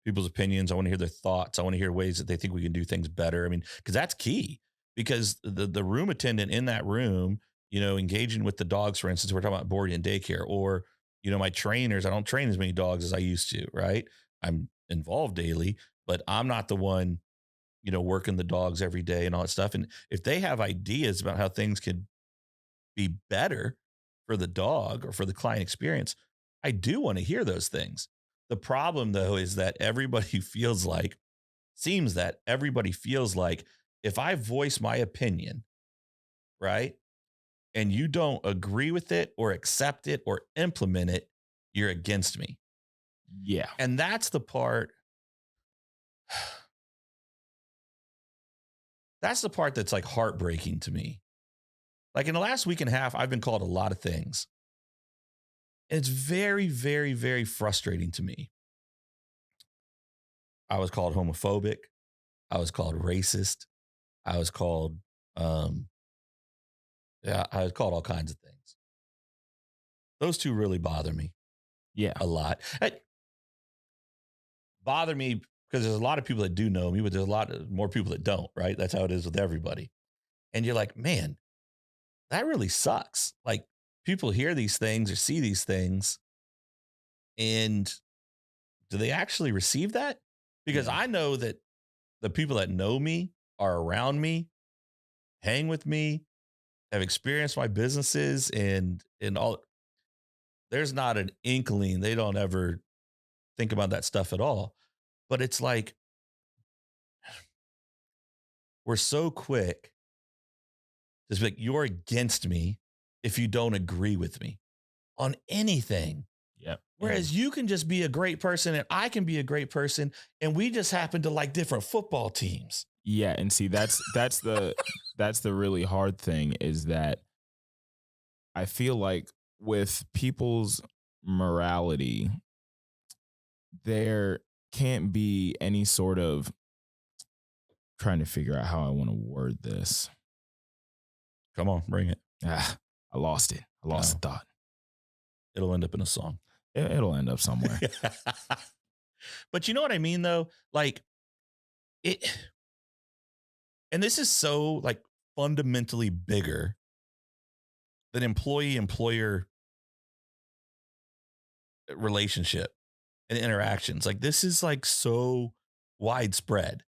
people's opinions. I want to hear their thoughts. I want to hear ways that they think we can do things better. I mean, because that's key. Because the room attendant in that room, engaging with the dogs, for instance, we're talking about boarding and daycare, or, my trainers, I don't train as many dogs as I used to, right? I'm involved daily, but I'm not the one, working the dogs every day and all that stuff. And if they have ideas about how things could be better for the dog or for the client experience, I do want to hear those things. The problem, though, is that seems that everybody feels like if I voice my opinion, right, and you don't agree with it or accept it or implement it, you're against me. Yeah. And that's the part. That's the part that's like heartbreaking to me. Like, in the last week and a half, I've been called a lot of things. And it's very, very, very frustrating to me. I was called homophobic. I was called racist. I was called, um, yeah, I was called all kinds of things. Those two really bother me Yeah. a lot. Bother me because there's a lot of people that do know me, but there's a lot of more people that don't, right? That's how it is with everybody. And you're like, man, that really sucks. Like people hear these things or see these things, and do they actually receive that? Because Yeah. I know that the people that know me are around me, hang with me, have experienced my businesses and all. There's not an inkling. They don't ever think about that stuff at all. But it's like we're so quick to be like, you're against me if you don't agree with me on anything. Yep. And Whereas you can just be a great person and I can be a great person and we just happen to like different football teams. yeah, and see that's the really hard thing is that I feel like with people's morality, there can't be any sort of trying to figure out how I want to word this. Come on, bring it. I lost it. I lost No, the thought. it'll end up in a song. It'll end up somewhere. But you know what I mean though? Like it, and this is so like fundamentally bigger than employee employer relationship and interactions. Like this is like so widespread.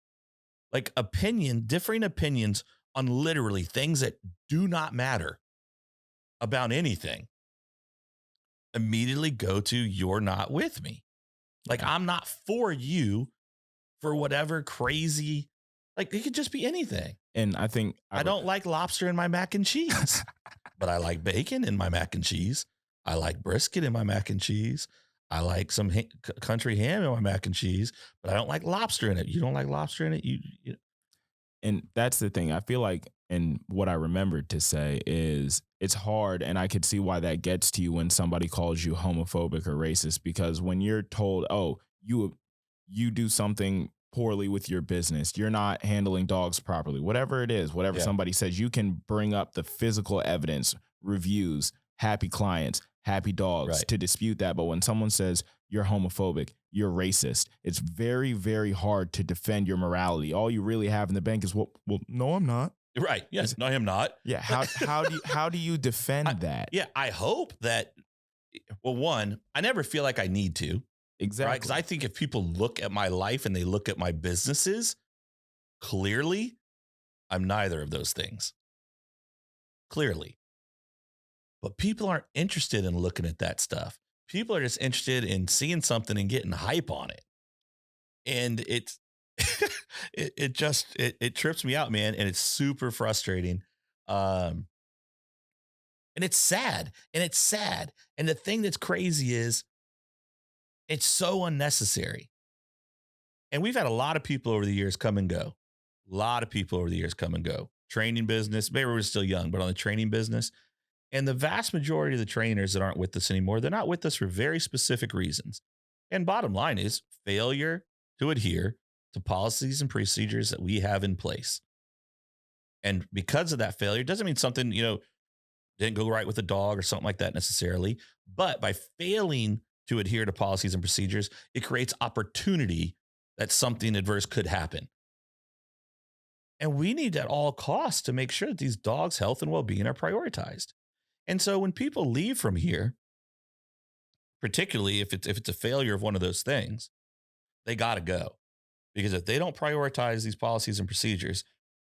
Like differing opinions on literally things that do not matter about anything immediately go to you're not with me. Like Yeah. I'm not for you for whatever crazy, like it could just be anything. And I think I don't like lobster in my mac and cheese, but I like bacon in my mac and cheese. I like brisket in my mac and cheese. I like some country ham in my mac and cheese, but I don't like lobster in it. You don't like lobster in it? and that's the thing. I feel like, and what I remembered to say is it's hard, and I could see why that gets to you when somebody calls you homophobic or racist, because when you're told, oh, you do something poorly with your business, you're not handling dogs properly, whatever it is, whatever Yeah, somebody says, you can bring up the physical evidence, reviews, happy clients, happy dogs right. to dispute that. But when someone says you're homophobic, you're racist, it's very, very hard to defend your morality. All you really have in the bank is, well, no, I'm not. Right. Yes. No, I'm not. Yeah. How do you I, defend that? yeah. I hope that, well, one, I never feel like I need to, right? Because Exactly. I think if people look at my life and they look at my businesses, clearly, I'm neither of those things. Clearly. But people aren't interested in looking at that stuff. People are just interested in seeing something and getting hype on it. And it's, it trips me out, man. And it's super frustrating. Um, and it's sad. And it's sad. And the thing that's crazy is it's so unnecessary. And we've had a lot of people over the years come and go. A lot of people over the years come and go. Training business, maybe we're still young, but on the training business. And the vast majority of the trainers that aren't with us anymore, they're not with us for very specific reasons. And bottom line is failure to adhere to policies and procedures that we have in place. And because of that failure, doesn't mean something, didn't go right with the dog or something like that necessarily. But by failing to adhere to policies and procedures, it creates opportunity that something adverse could happen. And we need at all costs to make sure that these dogs' health and well-being are prioritized. And so when people leave from here, particularly if it's a failure of one of those things, they got to go. Because if they don't prioritize these policies and procedures,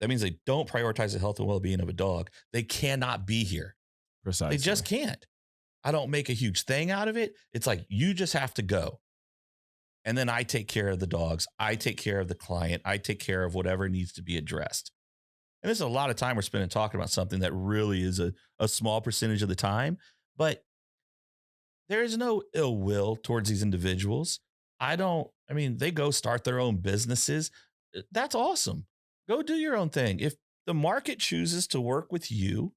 that means they don't prioritize the health and well-being of a dog. They cannot be here. They Precisely. just can't. I don't make a huge thing out of it. It's like you just have to go. And then I take care of the dogs. I take care of the client. I take care of whatever needs to be addressed. And this is a lot of time we're spending talking about something that really is a small percentage of the time. But there is no ill will towards these individuals. They go start their own businesses. That's awesome. Go do your own thing. If the market chooses to work with you,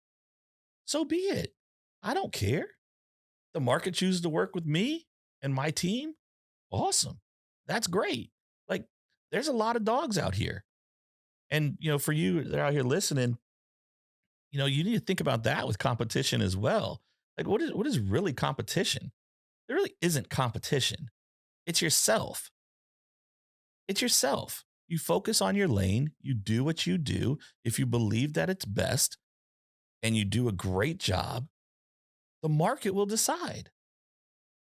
so be it. I don't care. The market chooses to work with me and my team. Awesome. That's great. Like, there's a lot of dogs out here. And, for you that are out here listening, you need to think about that with competition as well. Like, what is really competition? There really isn't competition. It's yourself. It's yourself. You focus on your lane, you do what you do. If you believe that it's best and you do a great job, the market will decide.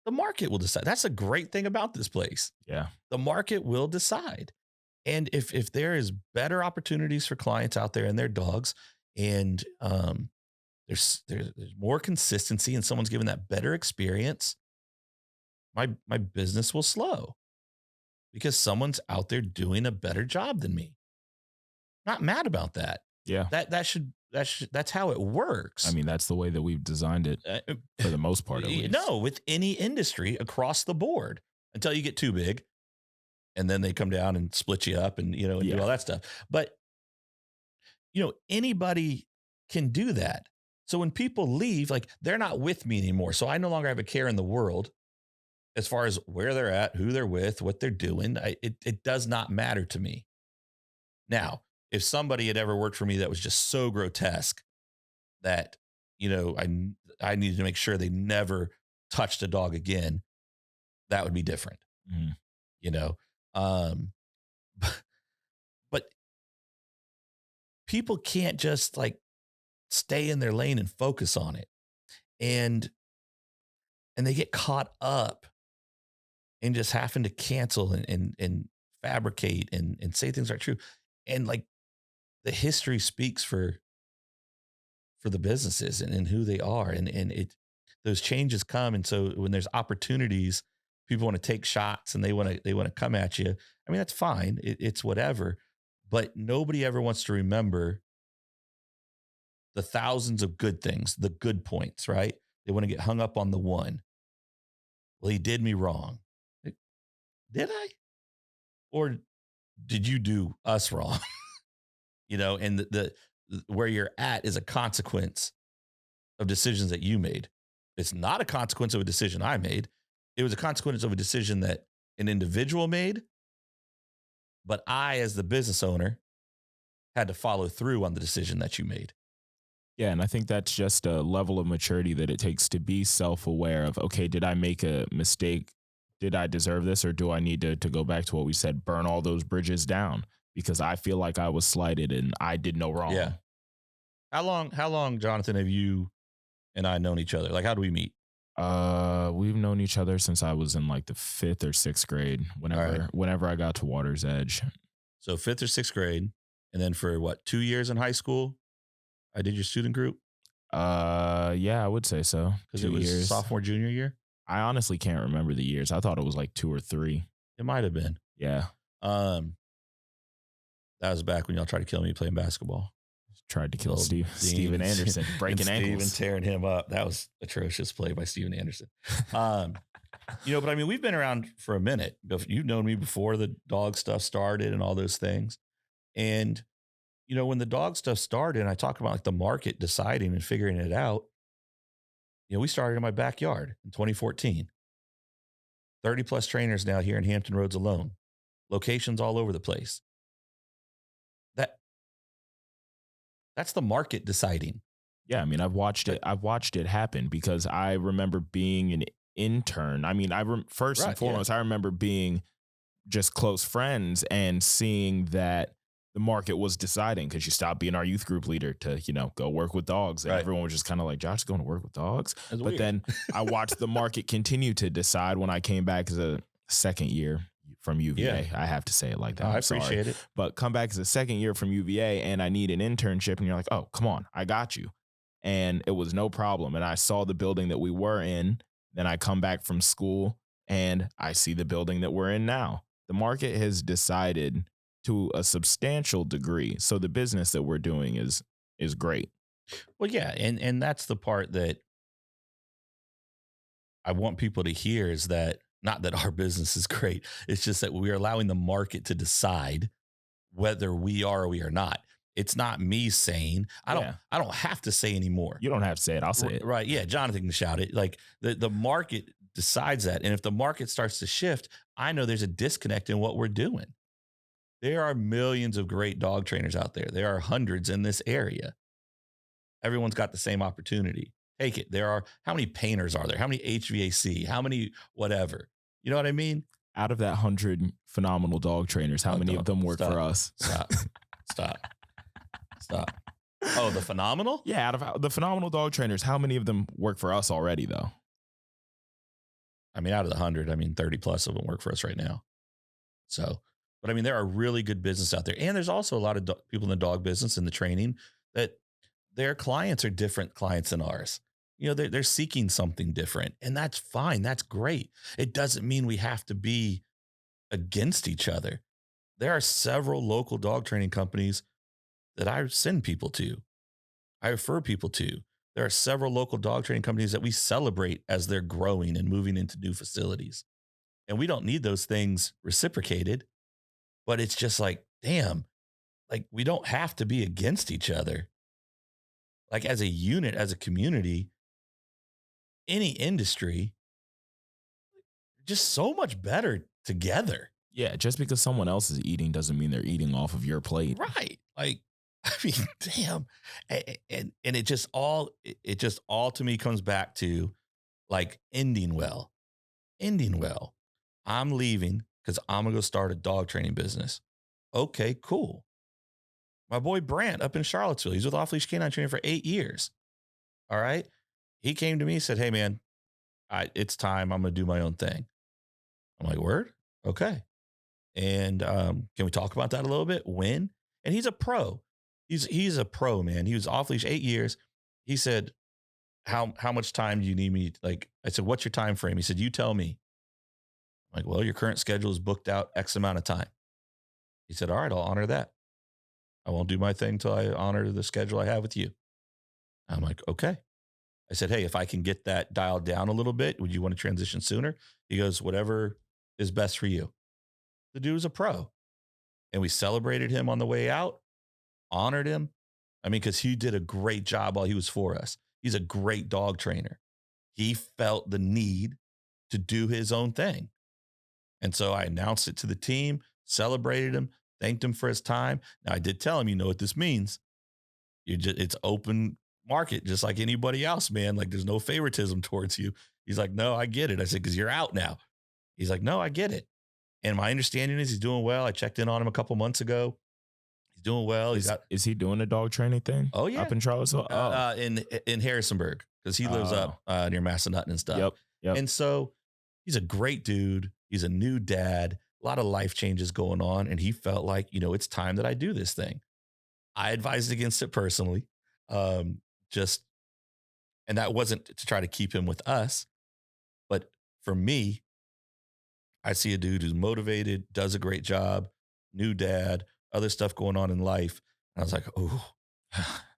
The market will decide. That's a great thing about this place. Yeah. The market will decide. And if there is better opportunities for clients out there and their dogs, and there's more consistency, and someone's given that better experience, my business will slow because someone's out there doing a better job than me. Not mad about that. Yeah. That's how it works. I mean, that's the way that we've designed it for the most part, at least. No, with any industry across the board, until you get too big, and then they come down and split you up, and and do all that stuff. But anybody can do that. So when people leave, like, they're not with me anymore. So I no longer have a care in the world as far as where they're at, who they're with, what they're doing. It does not matter to me. Now, if somebody had ever worked for me that was just so grotesque that, I needed to make sure they never touched a dog again, that would be different. Mhm. you know um but people can't just, like, stay in their lane and focus on it, and they get caught up in just having to cancel and fabricate and say things aren't true. And, like, the history speaks for the businesses and who they are, and those changes come. And so when there's opportunities, people want to take shots and they want to come at you. I mean, that's fine. It's whatever. But nobody ever wants to remember the thousands of good things, the good points, right? They want to get hung up on the one. Well, he did me wrong. Like, did I? Or did you do us wrong? And the where you're at is a consequence of decisions that you made. It's not a consequence of a decision I made. It was a consequence of a decision that an individual made, but I, as the business owner, had to follow through on the decision that you made. Yeah, and I think that's just a level of maturity that it takes to be self-aware of, okay, did I make a mistake? Did I deserve this? Or do I need to go back to what we said, burn all those bridges down because I feel like I was slighted and I did no wrong? Yeah. How long, Jonathan, have you and I known each other? Like, how do we meet? We've known each other since I was in like the 5th or 6th grade, whenever I got to Water's Edge. So 5th or 6th grade. And then for what, 2 years in high school, I did your student group? Yeah, I would say so. Because it was 2 years. sophomore, junior year? I honestly can't remember the years. I thought it was like 2 or 3. It might have been. Yeah. That was back when y'all tried to kill me playing basketball. Tried to kill Little Steven Anderson, breaking ankles. Steven tearing him up. That was atrocious play by Steven Anderson. But I mean, we've been around for a minute. You've known me before the dog stuff started and all those things. And, when the dog stuff started, and I talk about, like, the market deciding and figuring it out, we started in my backyard in 2014. 30 plus trainers now here in Hampton Roads alone, locations all over the place. That's the market deciding. Yeah, I mean, I've watched it happen because I remember being an intern. I mean, first and foremost, I remember being just close friends and seeing that the market was deciding because you stopped being our youth group leader to, go work with dogs. And everyone was just kind of like, Josh is going to work with dogs. That's but weird. Then I watched the market continue to decide when I came back as a second year from UVA. I have to say it like that. I appreciate it. But come back as a second year from UVA and I need an internship. And you're like, oh, come on, I got you. And it was no problem. And I saw the building that we were in. Then I come back from school and I see the building that we're in now. The market has decided to a substantial degree. So the business that we're doing is great. Well, yeah. And that's the part that I want people to hear, is that not that our business is great. It's just that we are allowing the market to decide whether we are or we are not. It's not me saying, Yeah. I don't have to say anymore. You don't have to say it. I'll say it. Right. Yeah. Jonathan can shout it. Like the market decides that. And if the market starts to shift, I know there's a disconnect in what we're doing. There are millions of great dog trainers out there. There are hundreds in this area. Everyone's got the same opportunity. Take it. There are, how many painters are there? How many HVAC? How many whatever? You know what I mean? Out of that 100 phenomenal dog trainers, how Oh, many of don't. them work Stop. for us? Stop. Stop. Stop. Oh, the phenomenal? Yeah, out of the phenomenal dog trainers, how many of them work for us already, though? I mean, out of the 100, I mean, 30 plus of them work for us right now. So, but I mean, there are really good business out there. And there's also a lot of people in the dog business and the training that their clients are different clients than ours. You know, they're seeking something different, and that's fine. That's great. It doesn't mean we have to be against each other. There are several local dog training companies that I send people to, I refer people to. There are several local dog training companies that we celebrate as they're growing and moving into new facilities. And we don't need those things reciprocated, but it's just like, damn, like we don't have to be against each other. Like as a unit, as a community, any industry, just so much better together. Yeah, just because someone else is eating doesn't mean they're eating off of your plate. Right. Like, I mean, damn. And it just all to me comes back to like ending well. Ending well. I'm leaving because I'm gonna go start a dog training business. Okay, cool. My boy Brant up in Charlottesville, he's with Off Leash Canine Training for 8 years. All right. He came to me and said, "Hey man, it's time. I'm gonna do my own thing." I'm like, "Word? Okay." And can we talk about that a little bit? When? And he's a pro. He's a pro, man. He was off leash 8 years. He said, how much time do you need me? Like, I said, "What's your time frame?" He said, "You tell me." I'm like, "Well, your current schedule is booked out X amount of time." He said, "All right, I'll honor that. I won't do my thing till I honor the schedule I have with you." I'm like, "Okay." I said, "Hey, if I can get that dialed down a little bit, would you want to transition sooner?" He goes, "Whatever is best for you." The dude was a pro. And we celebrated him on the way out, honored him. I mean, because he did a great job while he was for us. He's a great dog trainer. He felt the need to do his own thing. And so I announced it to the team, celebrated him, thanked him for his time. Now I did tell him, you know what this means. It's open market, just like anybody else, man. Like there's no favoritism towards you. He's like, "No, I get it." I said, "Because you're out now." He's like, "No, I get it." And my understanding is he's doing well. I checked in on him a couple months ago. He's doing well. Is he doing a dog training thing? Oh yeah, Up in Charlottesville? in Harrisonburg because he lives up near Massanutten and stuff. Yep. Yep. And so he's a great dude. He's a new dad. A lot of life changes going on, and he felt like it's time that I do this thing. I advised against it personally, just and that wasn't to try to keep him with us, but for me, I see a dude who's motivated, does a great job, new dad, other stuff going on in life. And I was like, oh,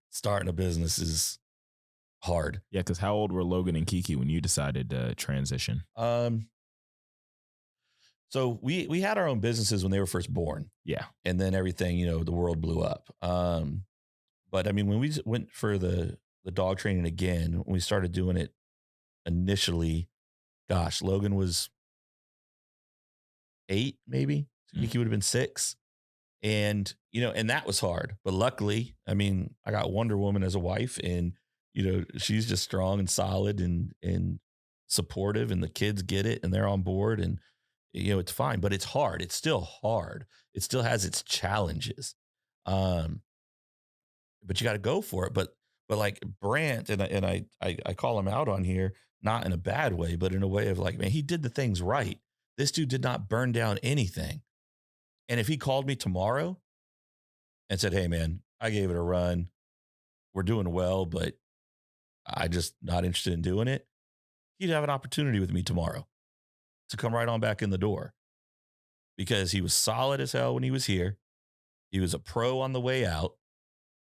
starting a business is hard. Yeah, because how old were Logan and Kiki when you decided to transition? So we had our own businesses when they were first born. Yeah. And then everything, the world blew up. But I mean, when we went for the dog training again, when we started doing it initially, gosh, Logan was 8, maybe. Kiki would have been 6. And, and that was hard. But luckily, I mean, I got Wonder Woman as a wife and, she's just strong and solid and supportive and the kids get it and they're on board and, it's fine, but it's hard. It's still hard. It still has its challenges. But you got to go for it. But like Brant, and I call him out on here, not in a bad way, but in a way of like, man, he did the things right. This dude did not burn down anything. And if he called me tomorrow and said, "Hey man, I gave it a run. We're doing well, but I just not interested in doing it," he'd have an opportunity with me tomorrow to come right on back in the door because he was solid as hell when he was here. He was a pro on the way out.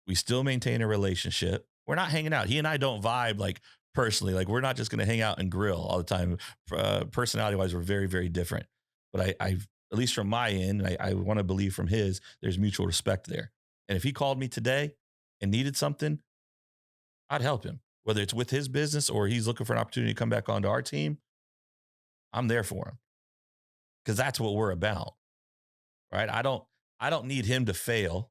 We still maintain a relationship. We're not hanging out. He and I don't vibe like personally. Like we're not just going to hang out and grill all the time. Personality wise, we're very, very different. But I at least from my end, I want to believe from his, there's mutual respect there. And if he called me today and needed something, I'd help him. Whether it's with his business or he's looking for an opportunity to come back onto our team, I'm there for him because that's what we're about, right? I don't need him to fail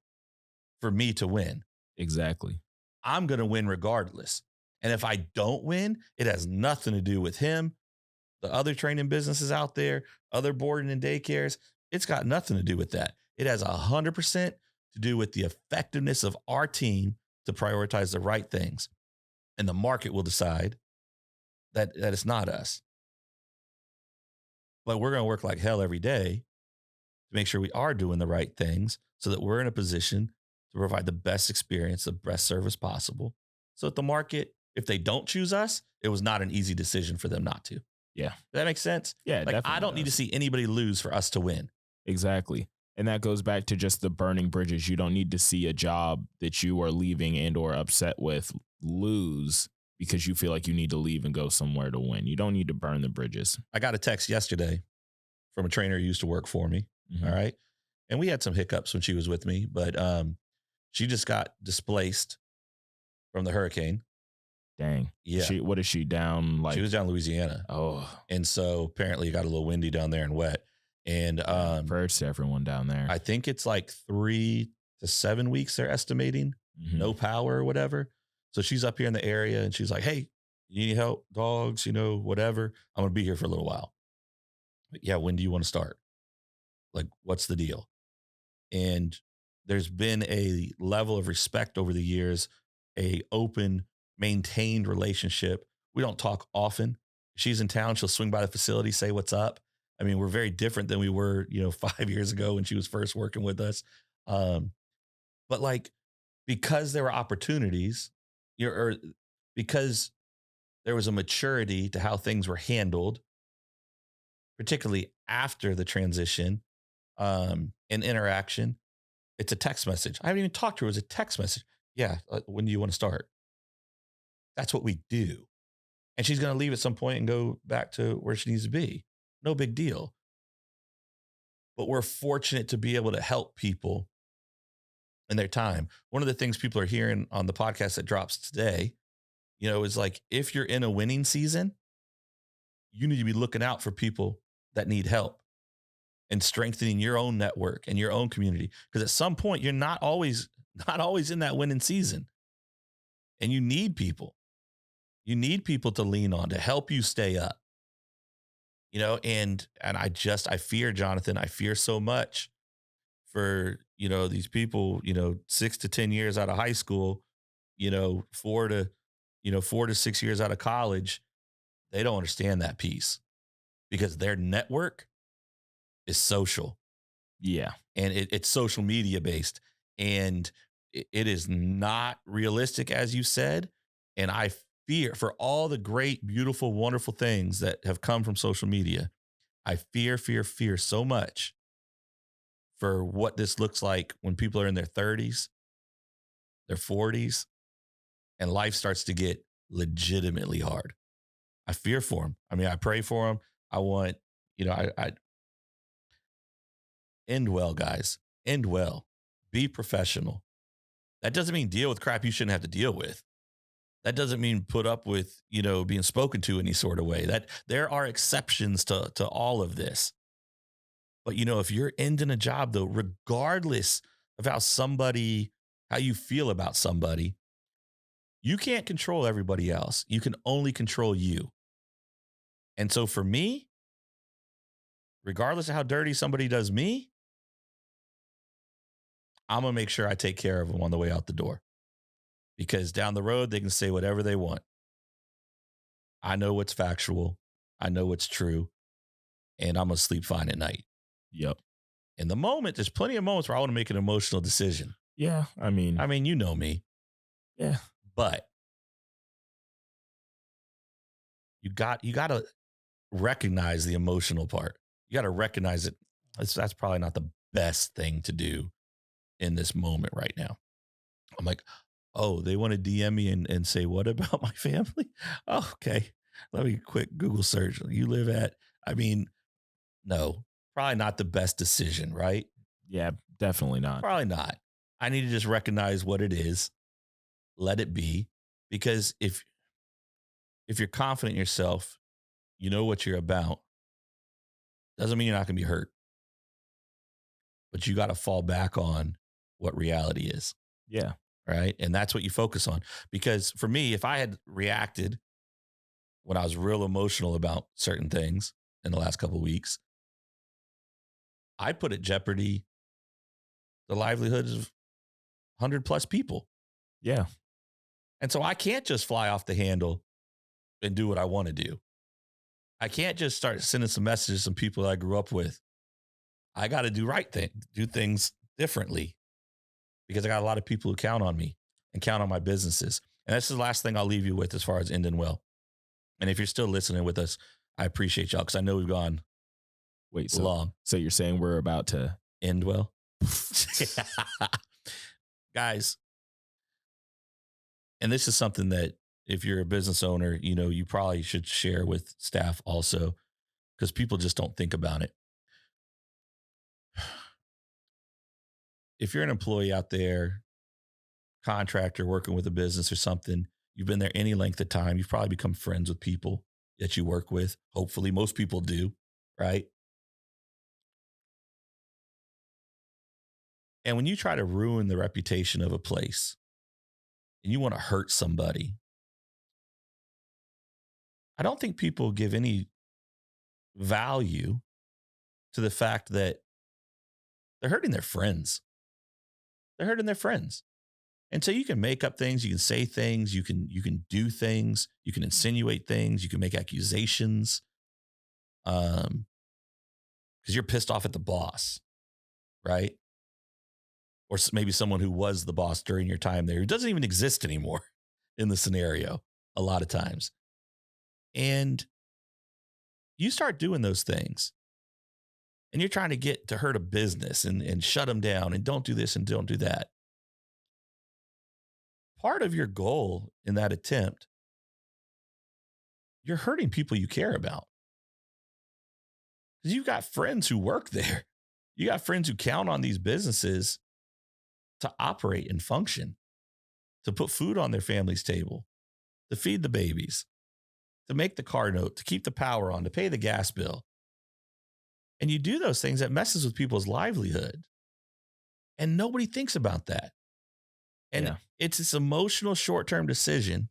for me to win. Exactly. I'm going to win regardless. And if I don't win, it has nothing to do with him, the other training businesses out there, other boarding and daycares. It's got nothing to do with that. It has 100% to do with the effectiveness of our team to prioritize the right things. And the market will decide that it's not us. But we're going to work like hell every day to make sure we are doing the right things so that we're in a position to provide the best experience, the best service possible. So that the market, if they don't choose us, it was not an easy decision for them not to. Does Yeah. that make sense? Yeah, it Like, I definitely don't need to does. see anybody lose for us to win. Exactly. And that goes back to just the burning bridges. You don't need to see a job that you are leaving and or upset with lose because you feel like you need to leave and go somewhere to win. You don't need to burn the bridges. I got a text yesterday from a trainer who used to work for me. All Mhm. right. And we had some hiccups when she was with me, but she just got displaced from the hurricane. Dang. Yeah. What is she down She like? was down in Louisiana. Oh, And so apparently it got a little windy down there and wet. And yeah. Prayers to everyone down there. I think it's like 3 to 7 weeks they're estimating, Mhm. no power or whatever. So she's up here in the area and she's like, hey, you need help, dogs, whatever. I'm going to be here for a little while. But yeah, when do you want to start? Like, what's the deal? And there's been a level of respect over the years, a open, maintained relationship. We don't talk often. She's in town, she'll swing by the facility, say what's up. I mean, we're very different than we were, 5 years ago when she was first working with us. Um, but like, because there were opportunities, or because there was a maturity to how things were handled, particularly after the transition, and interaction. It's a text message. I haven't even talked to her. It was a text message. Yeah. When do you want to start? That's what we do. And she's going to leave at some point and go back to where she needs to be. No big deal. But we're fortunate to be able to help people in their time. One of the things people are hearing on the podcast that drops today, is like, if you're in a winning season, you need to be looking out for people that need help and strengthening your own network and your own community. Because at some point, you're not always in that winning season. And you need people. You need people to lean on to help you stay up. And I fear, Jonathan, I fear so much for, these people, 6 to 10 years out of high school, 4 to 6 years out of college. They don't understand that piece because their network is social. Yeah. And it's social media based, and it is not realistic, as you said. And I fear for all the great, beautiful, wonderful things that have come from social media. I fear so much for what this looks like when people are in their 30s, their 40s, and life starts to get legitimately hard. I fear for them. I mean, I pray for them. I want, I end well, guys. End well. Be professional. That doesn't mean deal with crap you shouldn't have to deal with. That doesn't mean put up with, being spoken to any sort of way. That there are exceptions to all of this. But if you're ending a job though, regardless of how you feel about somebody, you can't control everybody else. You can only control you. And so for me, regardless of how dirty somebody does me, I'm going to make sure I take care of them on the way out the door. Because down the road, they can say whatever they want. I know what's factual. I know what's true. And I'm going to sleep fine at night. Yep. In the moment, there's plenty of moments where I want to make an emotional decision. Yeah. I mean, you know me. yeah. But you got to recognize the emotional part. You got to recognize it. That's probably not the best thing to do in this moment right now. I'm like, oh, they want to DM me and say, what about my family? Oh, okay. Let me quick Google search. You live at, no, probably not the best decision, right? Yeah, definitely not. Probably not. I need to just recognize what it is, let it be, because if you're confident in yourself, you know what you're about, doesn't mean you're not going to be hurt, but you got to fall back on what reality is, Yeah. right? And that's what you focus on. Because for me, if I had reacted when I was real emotional about certain things in the last couple of weeks, I put at jeopardy the livelihoods of 100 plus people. Yeah. And so I can't just fly off the handle and do what I want to do. I can't just start sending some messages to some people I grew up with. I got to do things differently because I got a lot of people who count on me and count on my businesses. And that's the last thing I'll leave you with as far as ending well. And if you're still listening with us, I appreciate y'all because I know we've gone Wait, long. so you're saying we're about to End well. Guys, and this is something that if you're a business owner, you probably should share with staff also because people just don't think about it. If you're an employee out there, contractor working with a business or something, you've been there any length of time, you've probably become friends with people that you work with. Hopefully, most people do, right? And when you try to ruin the reputation of a place and you want to hurt somebody, I don't think people give any value to the fact that they're hurting their friends. They're hurting their friends. And so you can make up things, you can say things, you can do things, you can insinuate things, you can make accusations, because you're pissed off at the boss, right? Or maybe someone who was the boss during your time there who doesn't even exist anymore in the scenario a lot of times. And you start doing those things and you're trying to get to hurt a business and shut them down and don't do this and don't do that. Part of your goal in that attempt, you're hurting people you care about. Because you've got friends who work there. You got friends who count on these businesses to operate and function, to put food on their family's table, to feed the babies, to make the car note, to keep the power on, to pay the gas bill. And you do those things that messes with people's livelihood. And nobody thinks about that. And it's this emotional short-term decision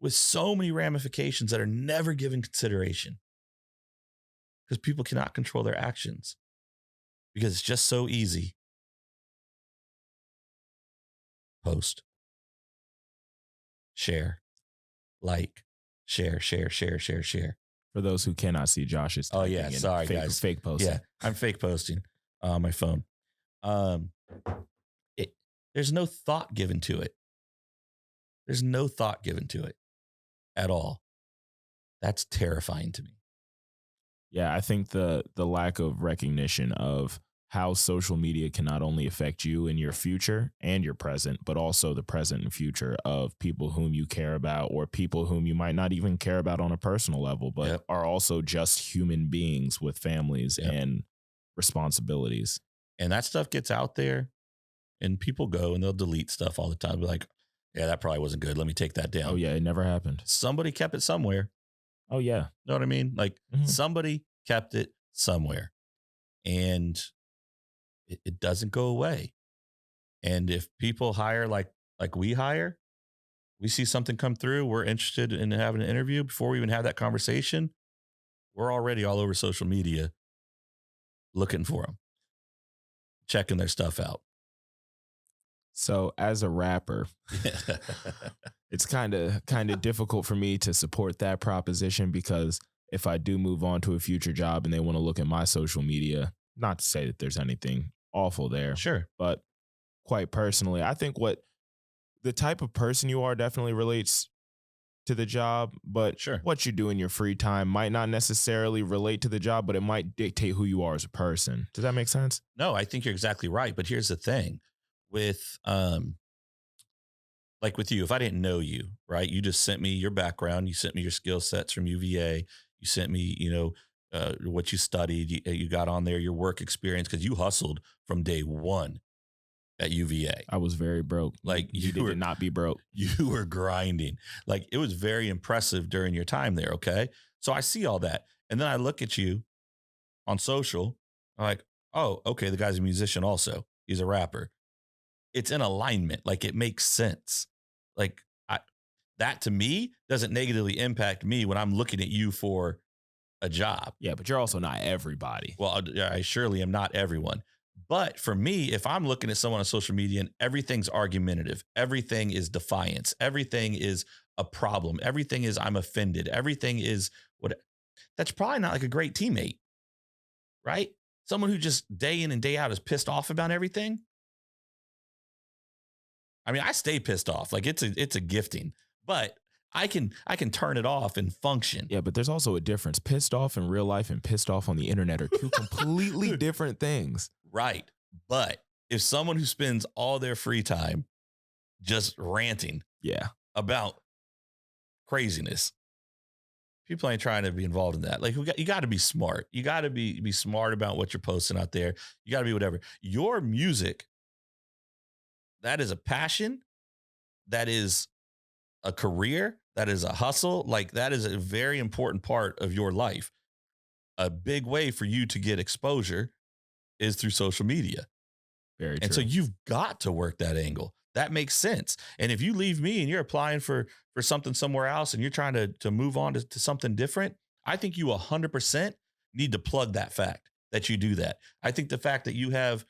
with so many ramifications that are never given consideration because people cannot control their actions because it's just so easy. Post, share, like, share. For those who cannot see Josh's Oh yeah, sorry guys. Fake posting. Yeah, I'm fake posting on my phone. There's no thought given to it. There's no thought given to it at all. That's terrifying to me. Yeah, I think the lack of recognition of how social media can not only affect you in your future and your present, but also the present and future of people whom you care about or people whom you might not even care about on a personal level, but are also just human beings with families and responsibilities. And that stuff gets out there and people go and they'll delete stuff all the time. Be like, yeah, that probably wasn't good. Let me take that down. Oh yeah, it never happened. Somebody kept it somewhere. Oh yeah. Know what I mean? Like somebody kept it somewhere. And it doesn't go away. And if people hire like we hire, we see something come through, we're interested in having an interview before we even have that conversation, we're already all over social media looking for them, checking their stuff out. So as a rapper, it's kind of difficult for me to support that proposition because if I do move on to a future job and they want to look at my social media, not to say that there's anything awful there. Sure. But quite personally, I think what the type of person you are definitely relates to the job, but what you do in your free time might not necessarily relate to the job, but it might dictate who you are as a person. Does that make sense? No, I think you're exactly right. But here's the thing with, like with you, if I didn't know you, right, you just sent me your background, you sent me your skill sets from UVA, you sent me, what you studied, you got on there, your work experience, because you hustled from day one. at UVA. I was very broke. You Like needed to not be broke. you were grinding. Like it was very impressive during your time there. Okay. So I see all that. And then I look at you on social. I'm like, oh, okay. The guy's a musician also. He's a rapper. It's in alignment. Like it makes sense. Like that to me doesn't negatively impact me when I'm looking at you for a job. Yeah, but you're also not everybody. Well, I surely am not everyone. But for me, if I'm looking at someone on social media and everything's argumentative, everything is defiance, everything is a problem, everything is I'm offended, everything is what, that's probably not like a great teammate, right? Someone who just day in and day out is pissed off about everything. I mean, I stay pissed off. Like it's a gifting, but I can turn it off and function. Yeah, but there's also a difference. Pissed off in real life and pissed off on the internet are two completely different things. Right. But if someone who spends all their free time just ranting Yeah. about craziness, people ain't trying to be involved in that. Like you got to be smart. You got to be smart about what you're posting out there. You got to be whatever. Your music, that is a passion. That is a career. That is a hustle. Like that is a very important part of your life. A big way for you to get exposure is through social media. Very true. And so you've got to work that angle. That makes sense. And if you leave me and you're applying for something somewhere else and you're trying to move on to something different, I think you 100% need to plug that fact that you do that. I think the fact that you have,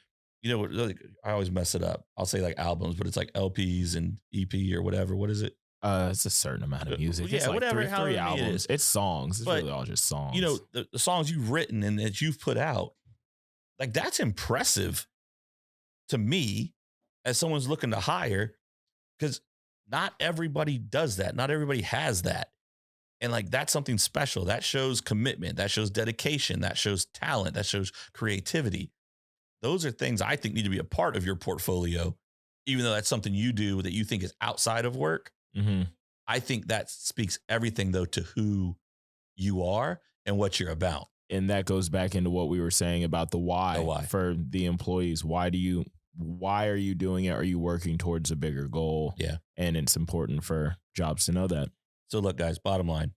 like, I always mess it up. I'll say like albums, but it's like LPs and EP or whatever. What is it? It's a certain amount of music. Yeah, It's like whatever, three however many it albums. is. It's songs. It's But, really all just songs. The songs you've written and that you've put out, like that's impressive to me as someone's looking to hire, because not everybody does that. Not everybody has that. And like, that's something special. That shows commitment. That shows dedication. That shows talent. That shows creativity. Those are things I think need to be a part of your portfolio, even though that's something you do that you think is outside of work. Mm-hmm. I think that speaks everything though to who you are and what you're about. And that goes back into what we were saying about the why for the employees. Why are you doing it? Are you working towards a bigger goal? Yeah. And it's important for jobs to know that. So look, guys, bottom line,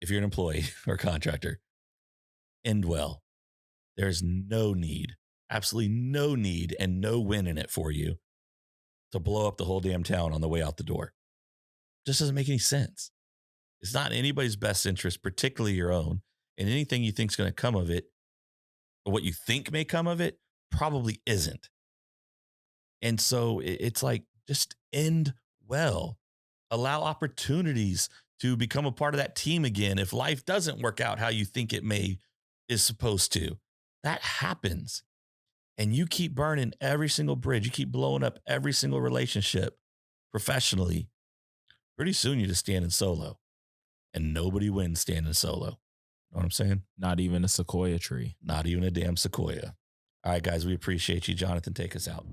if you're an employee or contractor, end well. There's no need, absolutely no need and no win in it for you to blow up the whole damn town on the way out the door. Just doesn't make any sense. It's not in anybody's best interest, particularly your own. And anything you think is going to come of it, or what you think may come of it, probably isn't. And so it's like, just end well. Allow opportunities to become a part of that team again. If life doesn't work out how you think it is supposed to, that happens. And you keep burning every single bridge. You keep blowing up every single relationship professionally. Pretty soon you're just standing solo. And nobody wins standing solo. Know what I'm saying? Not even a sequoia tree. Not even a damn sequoia. All right, guys, we appreciate you. Jonathan, take us out.